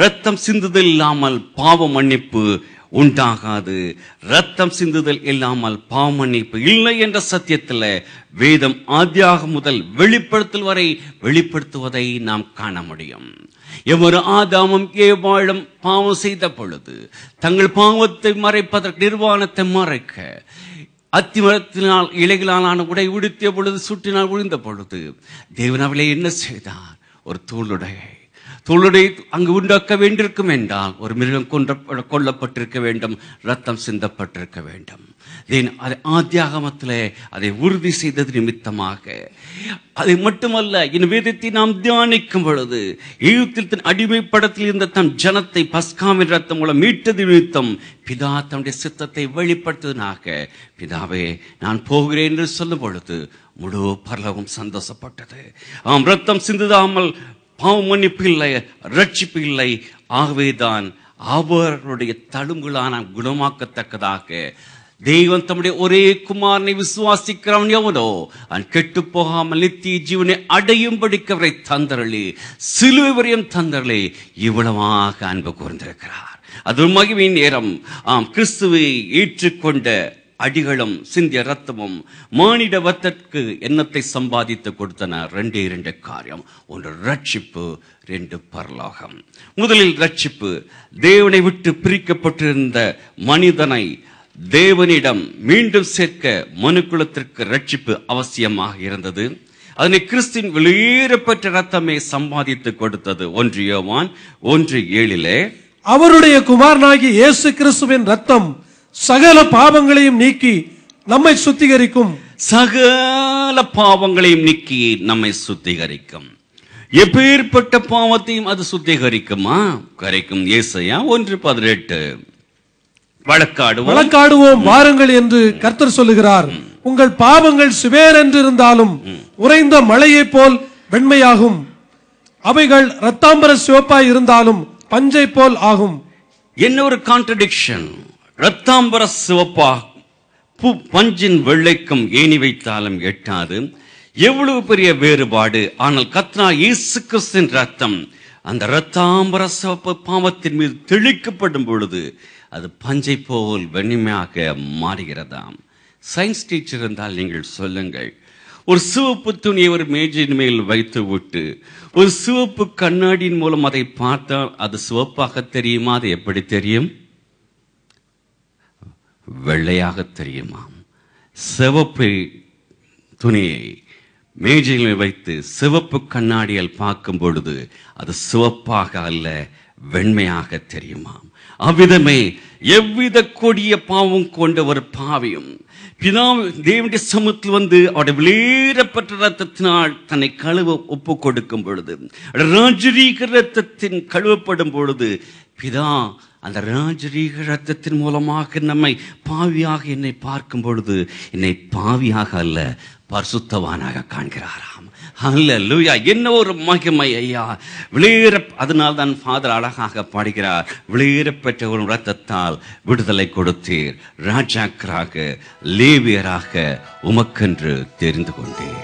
ரத்தம் சிந்துதல் இல்லாமல் பாவ மன்னிப்பு உண்டாகாது, ரத்தம் சிந்துதல் இல்லாமல் பாவ மன்னிப்பு இல்லை என்ற சத்தியத்தில் வேதம் ஆதியாகமம் முதல் வெளிப்படுத்தல் வரை வெளிப்படுத்துவதை நாம் காண முடியும். எவர் ஆதாமும் ஏவாளும் பாவம் செய்த பொழுது தங்கள் பாவத்தை மறைப்பதற்கு, நிர்வாணத்தை மறைக்க அத்திமரத்தினால் இலைகளான உடை உடுத்திய பொழுது, சுற்றினால் விழுந்த பொழுது தேவன் அவளை என்ன செய்தார்? ஒரு தோளுடை அங்கு உண்டாக்க வேண்டியிருக்கும் என்றால் ஒரு மிருகம் கொல்லப்பட்டிருக்க வேண்டும், ரத்தம் சிந்தப்பட்டிருக்க வேண்டும். ஆதியாகமத்திலே அதை உறுதி செய்தது நிமித்தமாக. அதை மட்டுமல்ல, இந்த வேதத்தை நாம் தியானிக்கும் பொழுது எகிப்தின் அடிமைப்படத்தில் இருந்த தம் ஜனத்தை பஸ்காவின் ரத்தம் மூலம் மீட்டது நிமித்தம் பிதா தன்னுடைய சித்தத்தை வெளிப்படுத்துவதனாக, பிதாவே நான் போகிறேன் என்று சொல்லும் பொழுது முழு பரலோகம் சந்தோஷப்பட்டது. ஆம், ரத்தம் சிந்துதாமல் பாவ மன்னிப்பு இல்லை, ரட்சிப்பு இல்லை. ஆகவேதான் அவருடைய தழும்புகளான குணமாக்கத்தக்கதாக தெய்வம் தம்முடைய ஒரே குமாரனை விசுவாசிக்கிறவன் எவனோ அவன் கெட்டு போகாமல் நித்திய ஜீவனை அடையும்படிக்கு அவரை தந்தரளி, சிலுவை வரையும் தந்தரளி இவ்வளவாக அன்பு கூர்ந்திருக்கிறார். அது மகிமையின் நேரம். ஆம், கிறிஸ்துவை ஏற்றுக்கொண்ட அடிகளும் சிந்திய ரத்தமும் மானிட வத்தற்கு எண்ணத்தை சம்பாதித்து கொடுத்தன. 2 காரியம், ஒன்று ரட்சிப்பு, 2 பரலோகம். முதலில் ரட்சிப்பு. தேவனை விட்டு பிரிக்கப்பட்டிருந்த மனிதனை தேவனிடம் மீண்டும் சேர்க்க மனுக்குலத்திற்கு ரட்சிப்பு அவசியமாக இருந்தது. அதனை கிறிஸ்துவின் வெளியேறப்பட்ட ரத்தமே சம்பாதித்து கொடுத்தது. 1 யோவான் 1:7 அவருடைய குமாரனாகிய இயேசு கிறிஸ்துவின் ரத்தம் சகல பாவங்களையும் நீக்கி நம்மை சுத்திகரிக்கும். சகல பாவங்களையும் நீக்கி நம்மை சுத்திகரிக்கும். எப்பேற்பட்ட பாவத்தையும் அது சுத்திகரிக்குமா? கரைக்கும். ஏசாயா 1:18 வழக்காடுவோம் வாருங்கள் என்று கர்த்தர் சொல்லுகிறார். உங்கள் பாவங்கள் சிவேர் என்று இருந்தாலும் உறைந்த மழையை போல் வெண்மையாகும், அவைகள் இரத்தாம்பர சிவப்பாய் இருந்தாலும் பஞ்சை போல் ஆகும். என்ன ஒரு கான்ட்ரடிக்ஷன்! இரத்தாம்பர சிவப்பா பஞ்சின் வெள்ளைக்கும் ஏணி வைத்தாலும் எட்டாது. எவ்வளவு பெரிய வேறுபாடு! ஆனால் கர்த்தராகிய இயேசு கிறிஸ்துவின் ரத்தம் அந்த இரத்தாம்பர சிவப்பு பாவத்தின் மீது தெளிக்கப்படும் பொழுது அது பஞ்சை போல் வெண்மையாக மாறுகிறதாம். சயின்ஸ் டீச்சர் இருந்தால் நீங்கள் சொல்லுங்கள், ஒரு சிவப்பு துணியை ஒரு மேஜையின் மேல் வைத்து விட்டு ஒரு சிவப்பு கண்ணாடியின் மூலம் அதை பார்த்தால் அது சிவப்பாக தெரியுமா? அது எப்படி தெரியும்? வெள்ளையாக தெரியுமாம். சிவப்பு துணியை மேஜையில் வைத்து சிவப்பு கண்ணாடியால் பார்க்கும் பொழுது அது சிவப்பாக அல்ல, வெண்மையாக தெரியுமாம். அவ்விதமே எவ்வித கொடிய பாவம் கொண்ட ஒரு பாவியும் தேவனுடைய சமூகத்தில் வந்து அவருடைய வெளியேறப்பட்ட ரத்தத்தினால் தன்னை கழுவ ஒப்பு கொடுக்கும் பொழுது, ராஜரீக ரத்தத்தின் கழுவப்படும் பொழுது பிதா அந்த ராஜரீக ரத்தத்தின் மூலமாக நம்மை பாவியாக என்னை பார்க்கும் பொழுது என்னை பாவியாக அல்ல பரிசுத்தவானாக காண்கிறாராம். அல்லேலூயா! என்ன ஒரு மகிமை ஐயா! அதனால் தான் ஃபாதர் அழகாக பாடுகிறார், வெளியேறப்பட்ட ஒரு ரத்தத்தால் விடுதலை கொடுத்தீர், ராஜாக்கராக லேவியராக உமக்கென்று தெரிந்து கொண்டேன்.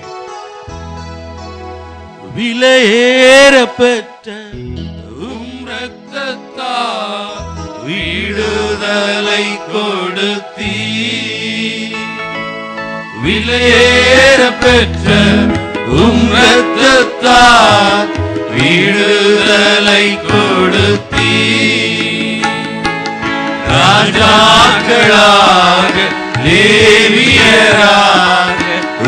விலையேறப்பட்ட ரத்தத்தால் விடுதலை கொடுத்தீ, விலையேறப்பெற்ற ரத்தத்தால் விடுதலை கொடுத்தீ, ராஜாக்களாக லேவியராக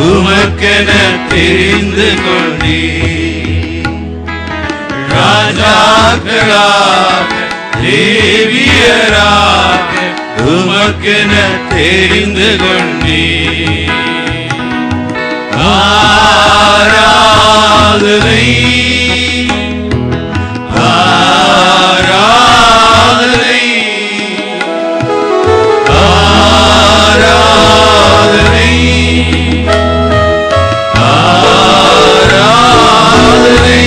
உமக்கென தெரிந்து கொண்டீ. தேவியராக உமக்கென தெரிந்து கொண்டே. ஆராதனை ஆராதனை ஆராதனை ஆராதனை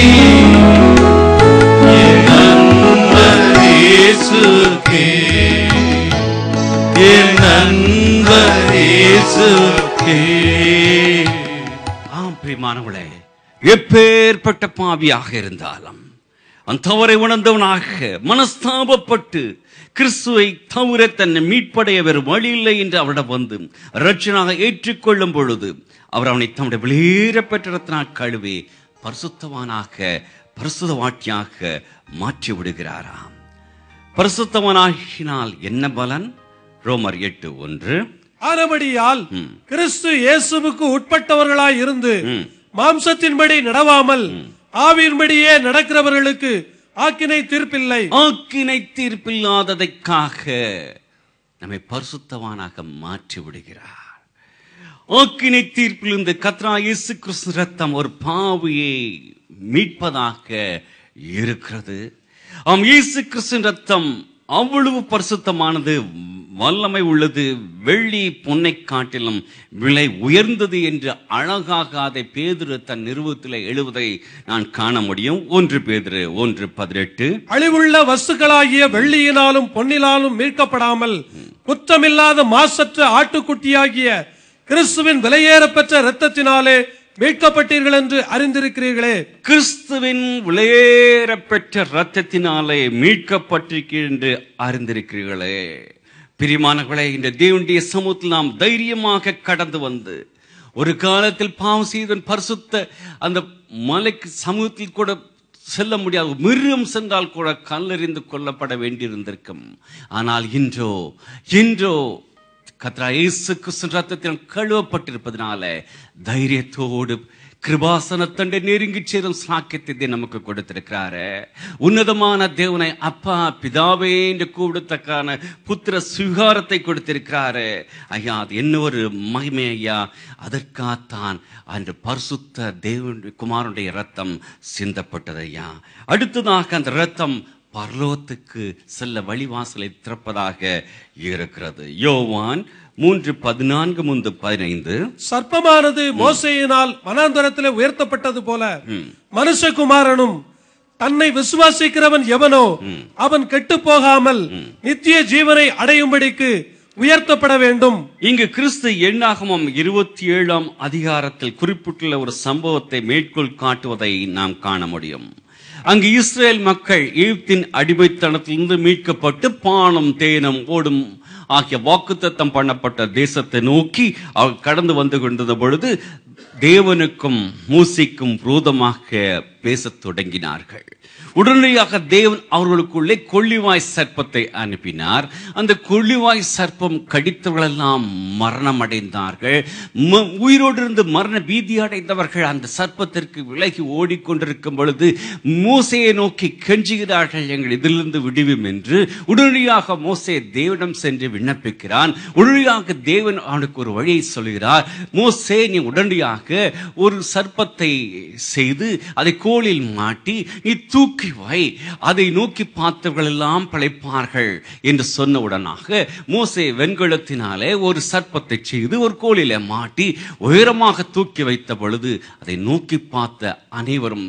என் நண்பர் இயேசுக்கே, என் நண்பர் இயேசுக்கே. ஆம் பிரியமானவளே, எப்பேற்பட்ட பாவியாக இருந்தாலும் அந்த தவறை உணர்ந்தவனாக மனஸ்தாபப்பட்டு கிறிஸ்துவை தவிர தன்னை மீட்படைய வேறு வழி இல்லை என்று அவரிடம் வந்து இரட்சகனாக ஏற்றுக்கொள்ளும் பொழுது அவர் அவனை தம்முடைய வெளியேற பெற்றத்தினால் கழுவி பரிசுத்தவானாக பரிசுத்தவாட்டியாக மாற்றி விடுகிறாராம். பரிசுத்தவானாகினால் என்ன பலன்? ரோமர் 8:1. ஆனபடியால் கிறிஸ்து இயேசுவுக்கு உட்பட்டவர்களாய் இருந்து மாம்சத்தின்படி நடவாமல் ஆவியின்படியே நடக்கிறவர்களுக்கு ஆக்கினை தீர்ப்பில்லை. ஆக்கினை தீர்ப்பில்லாததைக்காக நம்மை பரிசுத்தவானாக மாற்றி விடுகிறார். ஆக்கினை தீர்ப்பிலிருந்து கர்த்தராகிய இயேசு கிறிஸ்து ரத்தம் ஒரு பாவியை மீட்பதாக இருக்கிறது. ஆம், இயேசு கிறிஸ்து ரத்தம் அவ்வளவு பரிசுத்தமானது, வல்லமை உள்ளது, வெள்ளி பொன்னை காட்டிலும் விலை உயர்ந்தது என்று அழகாக அதை பேதுரு தன் நிறுவத்தில் எழுவதை நான் காண முடியும். 1 பேதுரு 1:18. அழிவுள்ள வஸ்துக்களாகிய வெள்ளியினாலும் பொன்னினாலும் மீட்கப்படாமல் குற்றமில்லாத மாசற்ற ஆட்டுக்குட்டியாகிய கிறிஸ்துவின் விலையேறப்பெற்ற இரத்தத்தினாலே மீட்கப்பட்டீர்கள் என்று அறிந்திருக்கிறீர்களே. கிறிஸ்துவின் விலையேறப்பெற்ற இரத்தத்தினாலே மீட்கப்பட்டிருக்கிறீர்கள் என்று அறிந்திருக்கிறீர்களே. பிரியமானவர்களே, இந்த தேவனுடைய சமூகத்தில் நாம் தைரியமாக கடந்து வந்து ஒரு காலத்தில் பாவம் செய்தவன் பரிசுத்த அந்த மலைக்கு சமூகத்தில் கூட செல்ல முடியாது. மிருகம் சென்றால் கூட கல்லெறிந்து கொல்லப்பட வேண்டியிருந்திருக்கும். ஆனால் இன்றோ கர்த்தராகிய இயேசு கிறிஸ்து ரத்தத்தினால் கழுவப்பட்டிருப்பதனால தைரியத்தோடு கிருபாசனத்தண்டை நெருங்கி சேரும் சாக்கியத்தை நமக்கு கொடுத்திருக்கிறாரு. உன்னதமான தேவனை அப்பா பிதாவே என்று கூப்பிடத்தக்கான புத்திர சுகாரத்தை கொடுத்திருக்கிறாரு. ஐயா, அது என்ன ஒரு மகிமை ஐயா! அதற்காகத்தான் அன்று பரிசுத்த தேவனுடைய குமாரனுடைய ரத்தம் சிந்தப்பட்டது ஐயா. அடுத்ததாக அந்த ரத்தம் பரலோகத்துக்கு செல்ல வழிவாசலை திறப்பதாக இருக்கிறது. யோவான் 3:14-15. சர்ப்பமானது மோசேயினால் வனாந்தரத்திலே உயர்த்தப்பட்டது போல மனுஷகுமாரனும் தன்னை விசுவாசிக்கிறவன் எவனோ அவன் கெட்டு போகாமல் நித்திய ஜீவனை அடையும்படிக்கு உயர்த்தப்பட வேண்டும். இங்கு கிறிஸ்து எண்ணாகமம் 27ஆம் அதிகாரத்தில் குறிப்பிட்டுள்ள ஒரு சம்பவத்தை மேற்கோள் காட்டுவதை நாம் காண முடியும். அங்கு இஸ்ரேல் மக்கள் எகிப்தின் அடிமைத்தனத்திலிருந்து மீட்கப்பட்டு பாலும் தேனும் ஓடும் ஆகிய வாக்குத்தத்தம் பண்ணப்பட்ட தேசத்தை நோக்கி அவர் கடந்து வந்து கொண்டிருந்த பொழுது தேவனுக்கும் மூசைக்கும் விரோதமாக பேசத் தொடங்கினார்கள். உடனடியாக தேவன் அவர்களுக்குள்ளே கொள்ளிவாய் சர்ப்பத்தை அனுப்பினார். அந்த கொள்ளிவாய் சர்ப்பம் கடித்தவர்களெல்லாம் மரணம் அடைந்தார்கள். உயிரோடு இருந்து மரண பீதி அடைந்தவர்கள் அந்த சர்ப்பத்திற்கு விலகி ஓடிக்கொண்டிருக்கும் பொழுது மோசேயை நோக்கி கெஞ்சுகிறார்கள், எங்கள் இதிலிருந்து விடுவியும் என்று. உடனடியாக மோசே தேவனிடம் சென்று விண்ணப்பிக்கிறான். உடனடியாக தேவன் அவனுக்கு ஒரு வழியை சொல்கிறார். மோசே, நீ உடனடியாக ஒரு சர்ப்பத்தை செய்து அதை கோலில் மாட்டி நீ தூக்கி வை, அதை நோக்கி பார்த்தவர்கள் எல்லாம் பிழைப்பார்கள் என்று சொன்னவுடனாக மோசே வெண்கலத்தினாலே ஒரு சர்ப்பத்தை செய்து ஒரு கோலிலே மாட்டி உயரமாக தூக்கி வைத்த பொழுது அதை நோக்கி பார்த்த அனைவரும்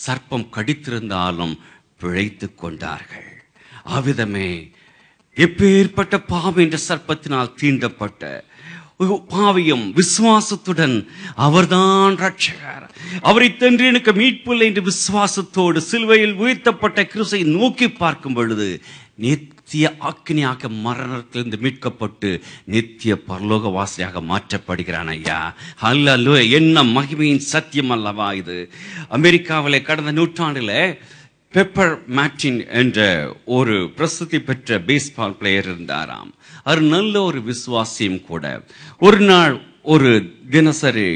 சர்ப்பம் கடித்திருந்தாலும் பிழைத்துக் கொண்டார்கள். அவ்விதமே எப்பேற்பட்ட பாவம் என்ற சர்ப்பத்தினால் தீண்டப்பட்ட பாவியும் விசுவாசத்துடன் அவர்தான் ரட்சகர், அவரை தன்று எனக்கு மீட்பு இல்லை என்று விசுவாசத்தோடு சிலுவையில் உயர்த்தப்பட்ட கிறிஸ்துவை நோக்கி பார்க்கும் பொழுது நித்திய ஆக்கினியாக மரணத்திலிருந்து மீட்கப்பட்டு நித்திய பரலோக வாசியாக மாற்றப்படுகிறான். ஐயா, அல்ல என்ன மகிமையின் சத்தியம் அல்லவா இது! அமெரிக்காவிலே கடந்த நூற்றாண்டில் பெப்பர் மேட்டின் என்ற ஒரு பிரசித்தி பெற்ற பேஸ்பால் பிளேயர் இருந்தாராம். அவர் நல்ல ஒரு விசுவாசியும் கூட. ஒரு நாள் ஒரு தினசரி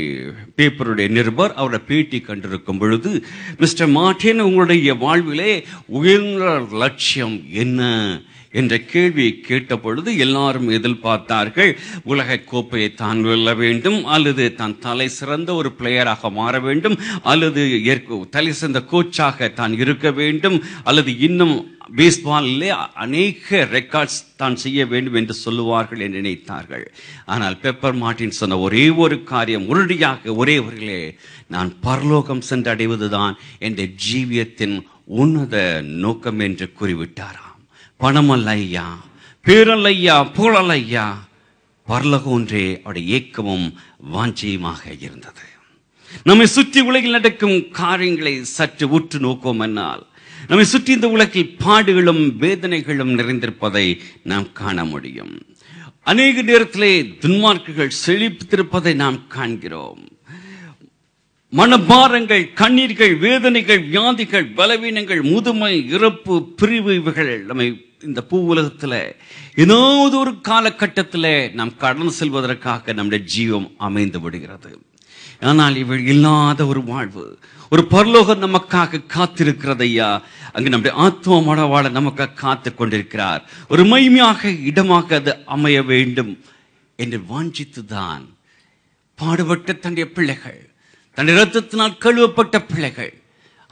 பேப்பருடைய நிருபர் அவரை பேட்டி கண்டிருக்கும் பொழுது, மிஸ்டர் மார்டின், உங்களுடைய வாழ்விலே உயர்ந்த லட்சியம் என்ன என்ற கேள்வியை கேட்ட பொழுது எல்லாரும் எதிர்பார்த்தார்கள், உலக கோப்பையை தான் வெல்ல வேண்டும், அல்லது தான் தலை சிறந்த ஒரு பிளேயராக மாற வேண்டும், அல்லது தலை சிறந்த கோச்சாக தான் இருக்க வேண்டும், அல்லது இன்னும் பேஸ்பாலிலே அநேக ரெக்கார்ட்ஸ் தான் செய்ய வேண்டும் என்று சொல்லுவார்கள் என்று நினைத்தார்கள். ஆனால் பெப்பர் மார்டின் சொன்ன ஒரே ஒரு காரியம், உறுதியாக ஒரே வரியிலே, நான் பரலோகம் சென்றடைவதுதான் என்ற ஜீவியத்தின் உன்னத நோக்கம் என்று கூறிவிட்டாராம். பணமல்ல ஐயா, பேரல்ல ஐயா, புகழல்ல ஐயா, பரலோகம் ஒன்றே அவருடைய ஏக்கமும் வாஞ்சியுமாக இருந்தது. நம்மை சுற்றி உலகில் நடக்கும் காரியங்களை சற்று உற்று நோக்குவோம் என்னால் நம்மை சுற்றி இந்த உலகில் பாடுகளும் வேதனைகளும் நிறைந்திருப்பதை நாம் காண முடியும். அநேக நேரத்திலே துன்மார்க்குகள் செழித்திருப்பதை நாம் காண்கிறோம். மனபாரங்கள், கண்ணீர்கள், வேதனைகள், வியாதிகள், பலவீனங்கள், முதுமை, இறப்பு, பிரிவு, இவைகள் நம்மை இந்த பூ உலகத்தில் ஏதாவது ஒரு காலகட்டத்தில் நாம் கடந்து செல்வதற்காக நம்முடைய ஜீவம் அமைந்து விடுகிறது. ஆனால் இவள் இல்லாத ஒரு வாழ்வு, ஒரு பரலோகம் நமக்காக காத்திருக்கிறது ஐயா. அங்கு நம்முடைய ஆத்மா மனவாள நமக்காக காத்து கொண்டிருக்கிறார். ஒரு மகிமையாக இடமாக அது அமைய வேண்டும் என்று வாஞ்சித்துதான் பாடுபட்ட தன்னுடைய பிள்ளைகள், தன்னுடைய இரத்தத்தினால் கழுவப்பட்ட பிள்ளைகள்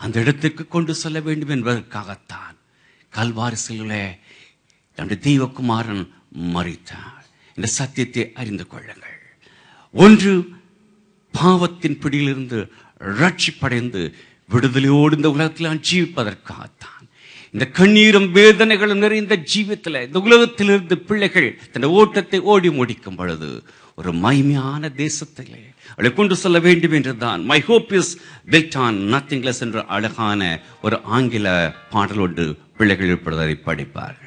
அந்த இடத்திற்கு கொண்டு செல்ல வேண்டும் என்பதற்காகத்தான் கல்வாரி சிலுவையிலே நம்முடைய தெய்வகுமாரன் மரித்தார். இந்த சத்தியத்தை அறிந்து கொள்ளுங்கள். ஒன்று, பாவத்தின் பிடியிலிருந்து ரட்சிப்படைந்து விடுதலையோடு இந்த உலகத்தில் ஜீவிப்பதற்காகத்தான். இந்த கண்ணீரும் வேதனைகளும் நிறைந்த ஜீவியத்தில் இந்த உலகத்திலிருந்து பிள்ளைகள் தன் ஓட்டத்தை ஓடி முடிக்கும் பொழுது ஒரு மகிமையான தேசத்திலே அவளை கொண்டு செல்ல வேண்டும் என்றுதான் my hope is built on nothing less என்ற அழகான ஒரு ஆங்கில பாடல் ஒன்று பிள்ளைகள் இருப்பதை படிப்பார்கள்.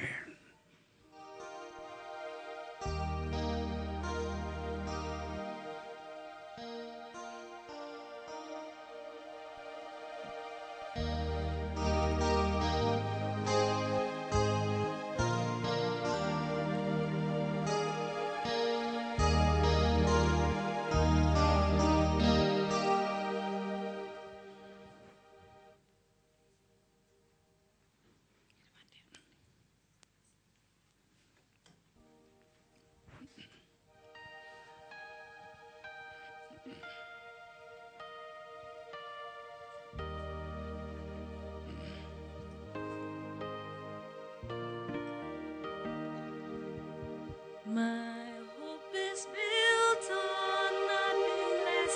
My hope is built on nothing less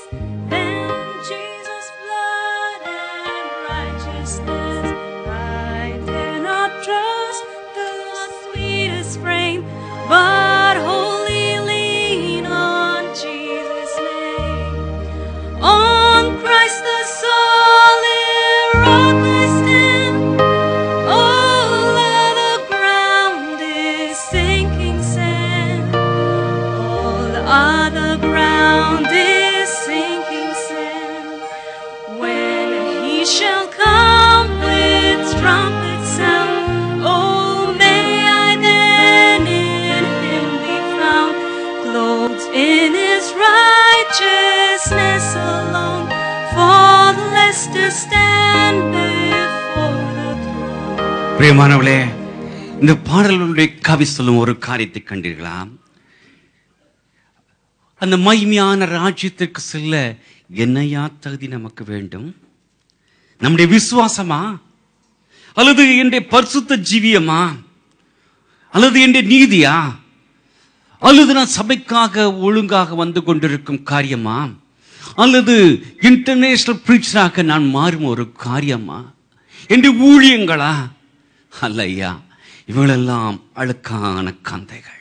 than Jesus' blood and righteousness. I dare not trust the sweetest frame, but wholly lean on Jesus' name. On Christ the solid rock I stand. All other ground is sinking sand. All other ground is sinking sand. When he shall come with trumpet sound, oh, may I then in him be found, clothed in his righteousness alone, faultless to stand before the throne. பிரியமானவர்களே, இந்த பாடலுடைய கவி சொல்லும் ஒரு காரியத்தை கண்டீர்களா? அந்த மகிமையான ராஜ்யத்திற்கு செல்ல என்னையா தகுதி நமக்கு வேண்டும்? நம்முடைய விசுவாசமா, அல்லது என்னுடைய பரிசுத்த ஜீவியமா, அல்லது என்னுடைய நீதியா, அல்லது நான் சபைக்காக ஒழுங்காக வந்து கொண்டிருக்கும் காரியமா, அல்லது இன்டர்நேஷனல் பிரீச்சராக நான் மாறும் ஒரு காரியமா, என்னுடைய ஊழியங்களா? அல்ல ஐயா, இவளெல்லாம் அழுக்கான கந்தைகள்.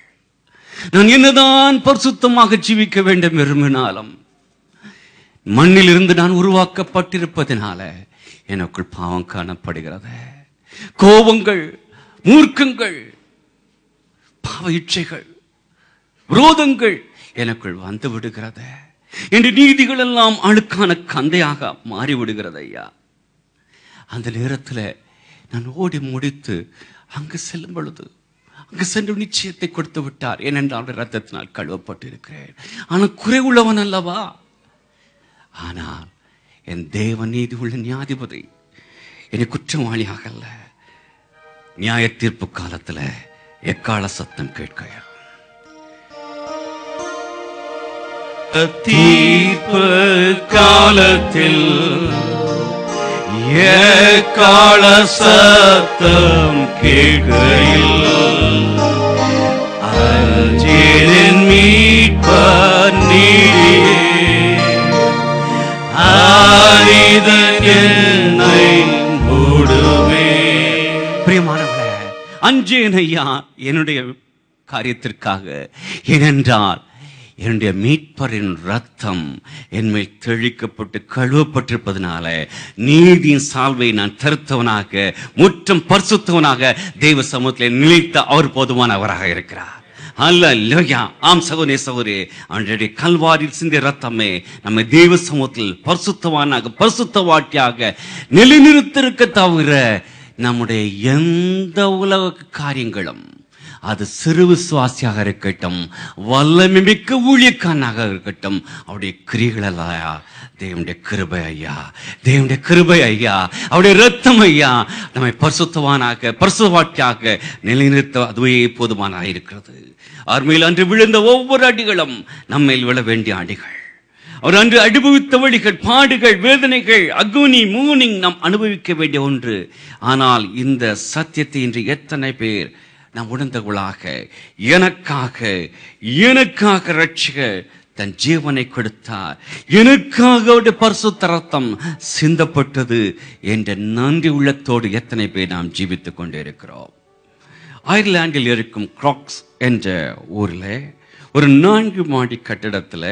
நான் என்னதான் பரிசுத்தமாக ஜீவிக்க வேண்டும் விரும்பினாலும் மண்ணில் இருந்து நான் உருவாக்கப்பட்டிருப்பதனால எனக்குள் பாவம் காணப்படுகிறது. கோபங்கள், மூர்க்கங்கள், பாவ இச்சைகள், விரோதங்கள் எனக்குள் வந்து விடுகிறது. என்ற நீதிகள் எல்லாம் அழுக்கான கந்தையாக மாறிவிடுகிறது ஐயா. அந்த நேரத்தில் நான் ஓடி முடித்து அங்கு செல்லும் பொழுது அங்கு சென்று நிச்சயத்தை கொடுத்து விட்டார். ஏனென்றால் ரத்தத்தினால் கழுவப்பட்டு இருக்கிறேன். ஆனால் குறைவுள்ளவன் அல்லவா? ஆனால் என் தேவன் நீதி உள்ள நியாயாதிபதி என்னை குற்றவாளியாக அல்ல, நியாய தீர்ப்பு காலத்துல எக்கால சத்தம் கேட்க தீர்ப்பு காலத்தில் எக்கால சத்தம் கேட்கையில் அஞ்சேன் மீட்பர் நீடியே ஆரிதன் என்னை மூடுவே. பிரியமானவர்களே, அஞ்சேன் ஐயா என்னுடைய காரியத்திற்காக. ஏனென்றால் என்னுடைய மீட்பரின் ரத்தம் என்மேல் தெளிக்கப்பட்டு கழுவப்பட்டிருப்பதனால நீதியின் சால்வை நான் தருத்தவனாக முற்றம் பரிசுத்தவனாக தெய்வ சமூகத்தில் நிலைத்த அவர் போதுமானவராக இருக்கிறார். அல்லேலூயா. ஆம் சகோதரே சகோதரி, அவனுடைய கல்வாரியில் சிந்திய ரத்தமே நம்ம தெய்வ சமூகத்தில் பரிசுத்தவானாக பரிசுத்த வாழ்க்கையாக நிலைநிறுத்திருக்க தவிர நம்முடைய எந்த உலக காரியங்களும், அது சிறு விசுவாசியாக இருக்கட்டும், வல்லமை மிக்க ஊழியக்காரனாக இருக்கட்டும், அவருடைய கிரிகளா தேவனுடைய கிருபை ஐயா, தேவனுடைய கிருபை ஐயா, அவருடைய ரத்தம் ஐயா நம்மை பரிசுத்தவானாக பரிசுத்தவாட்டியாக நிலைநிறுத்த அதுவே போதுமானாக இருக்கிறது. அருமையில் அன்று விழுந்த ஒவ்வொரு அடிகளும் நம்மேல் விழ வேண்டிய அடிகள். அவர் அன்று அனுபவித்த வழிகள், பாடுகள், வேதனைகள், அக்னி மூனிங் நாம் அனுபவிக்க வேண்டிய ஒன்று. ஆனால் இந்த சத்தியத்தை இன்று எத்தனை பேர் நாம் உணர்ந்தவர்களாக, எனக்காக ரட்சிகர் தன் ஜீவனை கொடுத்தார், எனக்காக அவருடைய பரிசுத்த ரத்தம் சிந்தப்பட்டது என்ற நன்றி உள்ளத்தோடு எத்தனை பேர் நாம் ஜீவித்துக் கொண்டே இருக்கிறோம். அயர்லாந்தில் இருக்கும் கிராக்ஸ் என்ற ஊரில் ஒரு 4 மாடி கட்டிடத்தில்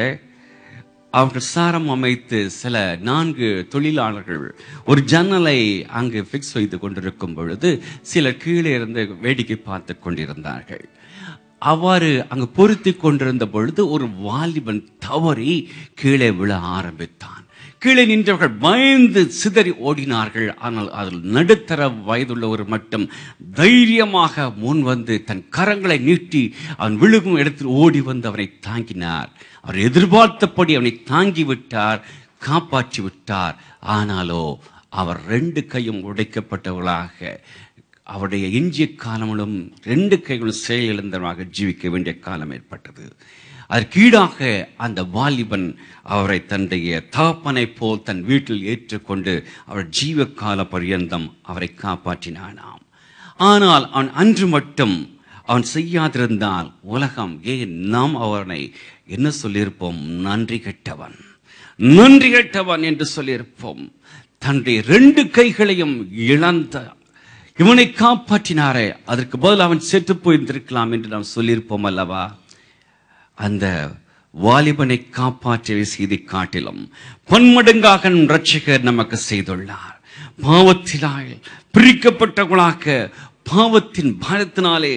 அவர்கள் சாரம் அமைத்து சில 4 தொழிலாளர்கள் ஒரு ஜன்னலை அங்கு பிக்ஸ் செய்து கொண்டிருக்கும் பொழுது சிலர் கீழே இருந்து வேடிக்கை பார்த்து கொண்டிருந்தார்கள். அவ்வாறு அங்கு பொருத்தி கொண்டிருந்த பொழுது ஒரு வாலிபன் தவறி கீழே விழ ஆரம்பித்தான். கீழே நின்றவர்கள் பயந்து சிதறி ஓடினார்கள். ஆனால் அதில் நடுத்தர வயதுள்ள ஒரு மட்டும் தைரியமாக முன் வந்து தன் கரங்களை நீட்டி அவன் விழுகும் இடத்தில் ஓடி வந்து அவனை தாங்கினார். அவர் எதிர்பார்த்தபடி அவனை தாங்கி விட்டார், காப்பாற்றி விட்டார். ஆனாலோ அவர் 2 கையும் உடைக்கப்பட்டவர்களாக அவருடைய எஞ்சிய காலமும் 2 கைகளும் செயலிழந்தவராக ஜீவிக்க வேண்டிய காலம் ஏற்பட்டது. அதற்கீடாக அந்த வாலிபன் அவரை தன்னுடைய தகப்பனை போல் தன் வீட்டில் ஏற்றுக்கொண்டு அவர் ஜீவ கால பரியந்தம் அவரை காப்பாற்றினானாம். ஆனால் அவன் அன்று மட்டும் அவன் செய்யாதிருந்தால் உலகம் ஏன் நாம் அவனை என்ன சொல்லியிருப்போம்? நன்றி கெட்டவன் என்று சொல்லியிருப்போம். தன்னுடைய 2 கைகளையும் இழந்த இவனை காப்பாற்றினாரே, அதற்கு பதில் அவன் செத்து போயிருந்திருக்கலாம் என்று நாம் சொல்லியிருப்போம் அல்லவா? அந்த வாலிபனை காப்பாற்றிய செய்தி காட்டிலும் பன்மடங்காக ரட்சகர் நமக்கு செய்துள்ளார். பாவத்தினால் பிரிக்கப்பட்டவர்களாக, பாவத்தின் பாரத்தினாலே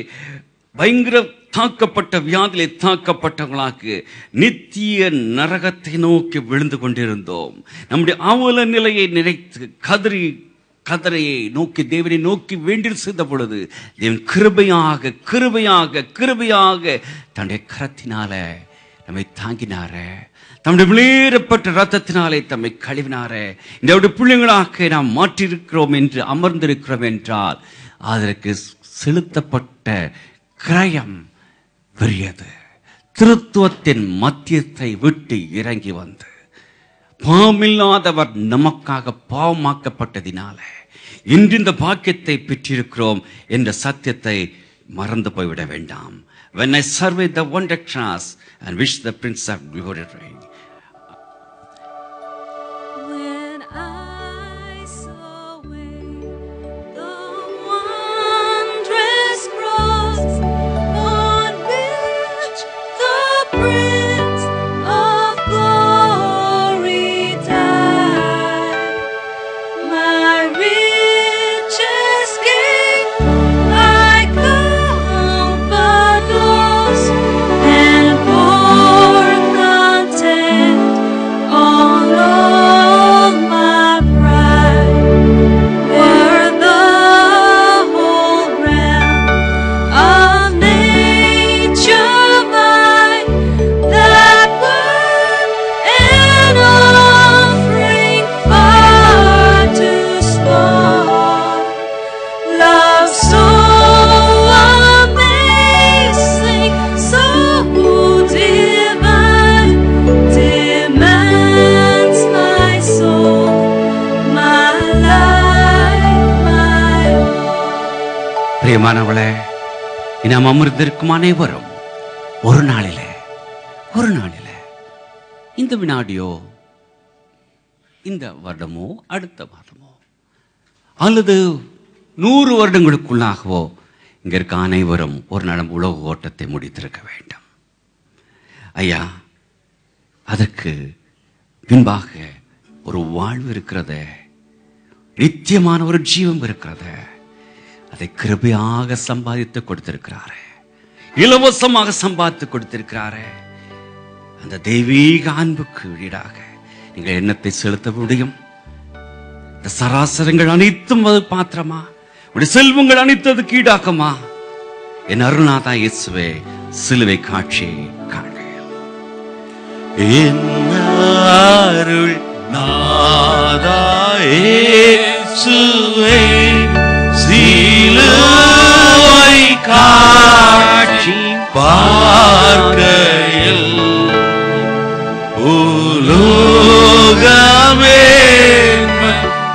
பயங்கர தாக்கப்பட்ட வியாதியிலே தாக்கப்பட்டவர்களாக நித்திய நரகத்தை நோக்கி விழுந்து கொண்டிருந்தோம். நம்முடைய அவல நிலையை நினைத்து கதரையை நோக்கி தேவனை நோக்கி வேண்டில் செய்த பொழுது தேவன் கிருபையாக தன்னுடைய கரத்தினால நம்மை தாங்கினார, நம்முடைய விளையேறப்பட்ட ரத்தத்தினாலே தம்மை கழுவினாரே. இந்த பிள்ளைகளாக நாம் மாற்றிருக்கிறோம் என்று அமர்ந்திருக்கிறோம் என்றால் அதற்கு செலுத்தப்பட்ட கிரயம் பெரியது. திருத்துவத்தின் மத்தியத்தை விட்டு இறங்கி வந்து பாவமில்லாதவர் நமக்காக பாவமாக்கப்பட்டதினால இன்று இந்த பாக்கியத்தை பெற்றிருக்கிறோம் என்ற சத்தியத்தை மறந்து போய்விட வேண்டாம். When I surveyed the wonder cross and wished the Prince of Glory reign. When I saw the wondrous cross on which the Prince of Glory died, my riches gain I count but loss, and for content Priyamanavale, நாம் அமர்ந்திருக்கும் அனைவரும் ஒரு நாளில இந்த வினாடியோ, இந்த வருடமோ, அடுத்த வருடமோ, அல்லது 100 வருடங்களுக்குள்ளாகவோ இங்க இருக்க அனைவரும் ஒரு நாள் உலக ஓட்டத்தை முடித்திருக்க வேண்டும். ஐயா, அதற்கு பின்பாக ஒரு வாழ்வு இருக்கிறது, நித்தியமான ஒரு ஜீவம் இருக்கிறது. அதை கிருபையாக சம்பாதித்து கொடுத்திருக்கிறாரு, இலவசமாக சம்பாதித்து கொடுத்திருக்கிறாரு. அந்த தெய்வீக அன்புக்கு ஈடாக நீங்கள் எண்ணத்தை செலுத்த முடியும். இந்த சராசரங்கள் அனைத்தும் அது பாத்திரமா? உடைய செல்வங்கள் அனைத்ததுக்கு ஈடாக்குமா? என் அருள்நாதா இயேசுவே, சிலுவை காட்சியை காண்க. என் அருள் நாதா இயேசுவே, சிலுவை காட்சி பார்க்கையில் உலோகமே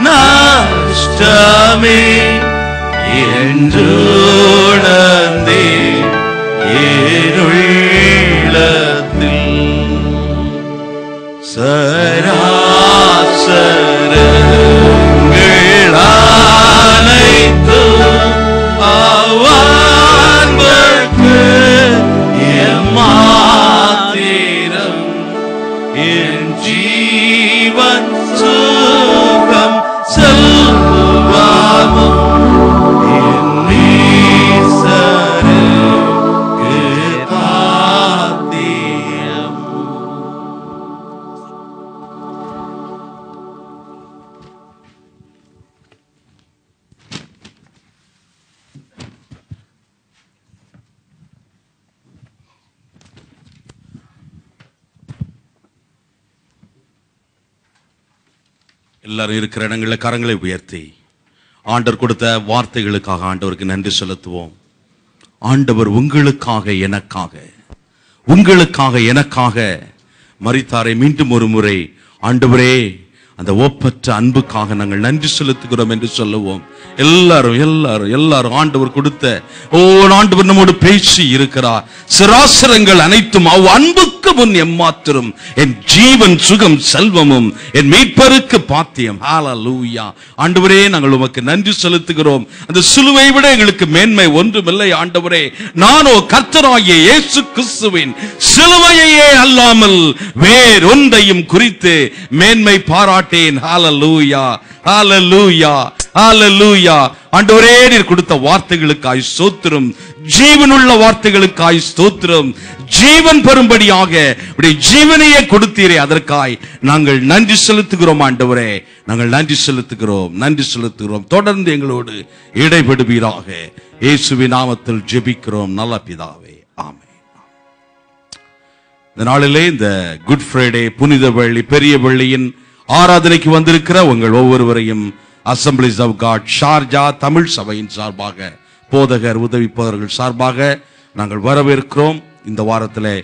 நஷ்டமே என்றுணர்ந்தே ஏருள்ளத்தில் சராசரங்கள் அனைத்தும் அவன்பர்க்கு எம்மாத்திரம் என் ஜீவன் சுகம் செல்வமும் என் நேசருக்கு பாத்தியம். எல்லாரும் இருக்கிற இடங்களில் கரங்களை உயர்த்தி ஆண்டவர் கொடுத்த வார்த்தைகளுக்காக ஆண்டவருக்கு நன்றி செலுத்துவோம். ஆண்டவர் உங்களுக்காக எனக்காக மரித்தாரை. மீண்டும் ஒரு முறை ஆண்டவரே, அந்த ஒப்பற்ற அன்புக்காக நாங்கள் நன்றி செலுத்துகிறோம் என்று சொல்லுவோம். எல்லாரும் ஆண்டவர் கொடுத்த ஆண்டவர் நம்மோடு பேசி இருக்கிறார். சிராசரங்கள் அனைத்தும் அவ் அன்புக்கு முன் எம்மாத்திரம் என் ஜீவன் சுகம் செல்வமும் என் மீட்பருக்கு பாத்தியம். ஹல்லேலூயா. ஆண்டவரே, நாங்கள் உமக்கு நன்றி செலுத்துகிறோம். அந்த சிலுவை விட எங்களுக்கு மேன்மை ஒன்றுமில்லை ஆண்டவரே. நானோ கர்த்தராகிய இயேசு கிறிஸ்துவின் சிலுவையே அல்லாமல் வேறொன்றையும் குறித்து மேன்மை பாராட்டேன். ஹல்லேலூயா, ஹல்லேலூயா, ஹல்லேலூயா. ஆண்டவரே, நீர் கொடுத்த வார்த்தைகளுக்காய் ஸ்தோத்திரம், ஜீவனுள்ள வார்த்தைகளுக்காய் ஸ்தோத்திரம். ஜீவன் பெறும்படியாக உடைய ஜீவனையே கொடுத்தீரே, அதற்காய் நாங்கள் நன்றி செலுத்துகிறோம் ஆண்டவரே. நாங்கள் நன்றி செலுத்துகிறோம். தொடர்ந்து எங்களோடு இடைபடுவீராக. இயேசுவின் நாமத்தில் ஜெபிக்கிறோம் நல்ல பிதாவே, ஆமென். இந்த நாளிலே இந்த குட் ஃப்ரைடே புனித வெள்ளி பெரிய வெள்ளியின் ஆராதனைக்கு வந்திருக்கிற உங்கள் ஒவ்வொருவரையும் assemblies of God Sharjah Tamil சபையின் சார்பாக, போதகர் உதவி போதகர்கள் சார்பாக நாங்கள் வரவேற்கிறோம். இந்த வாரத்திலே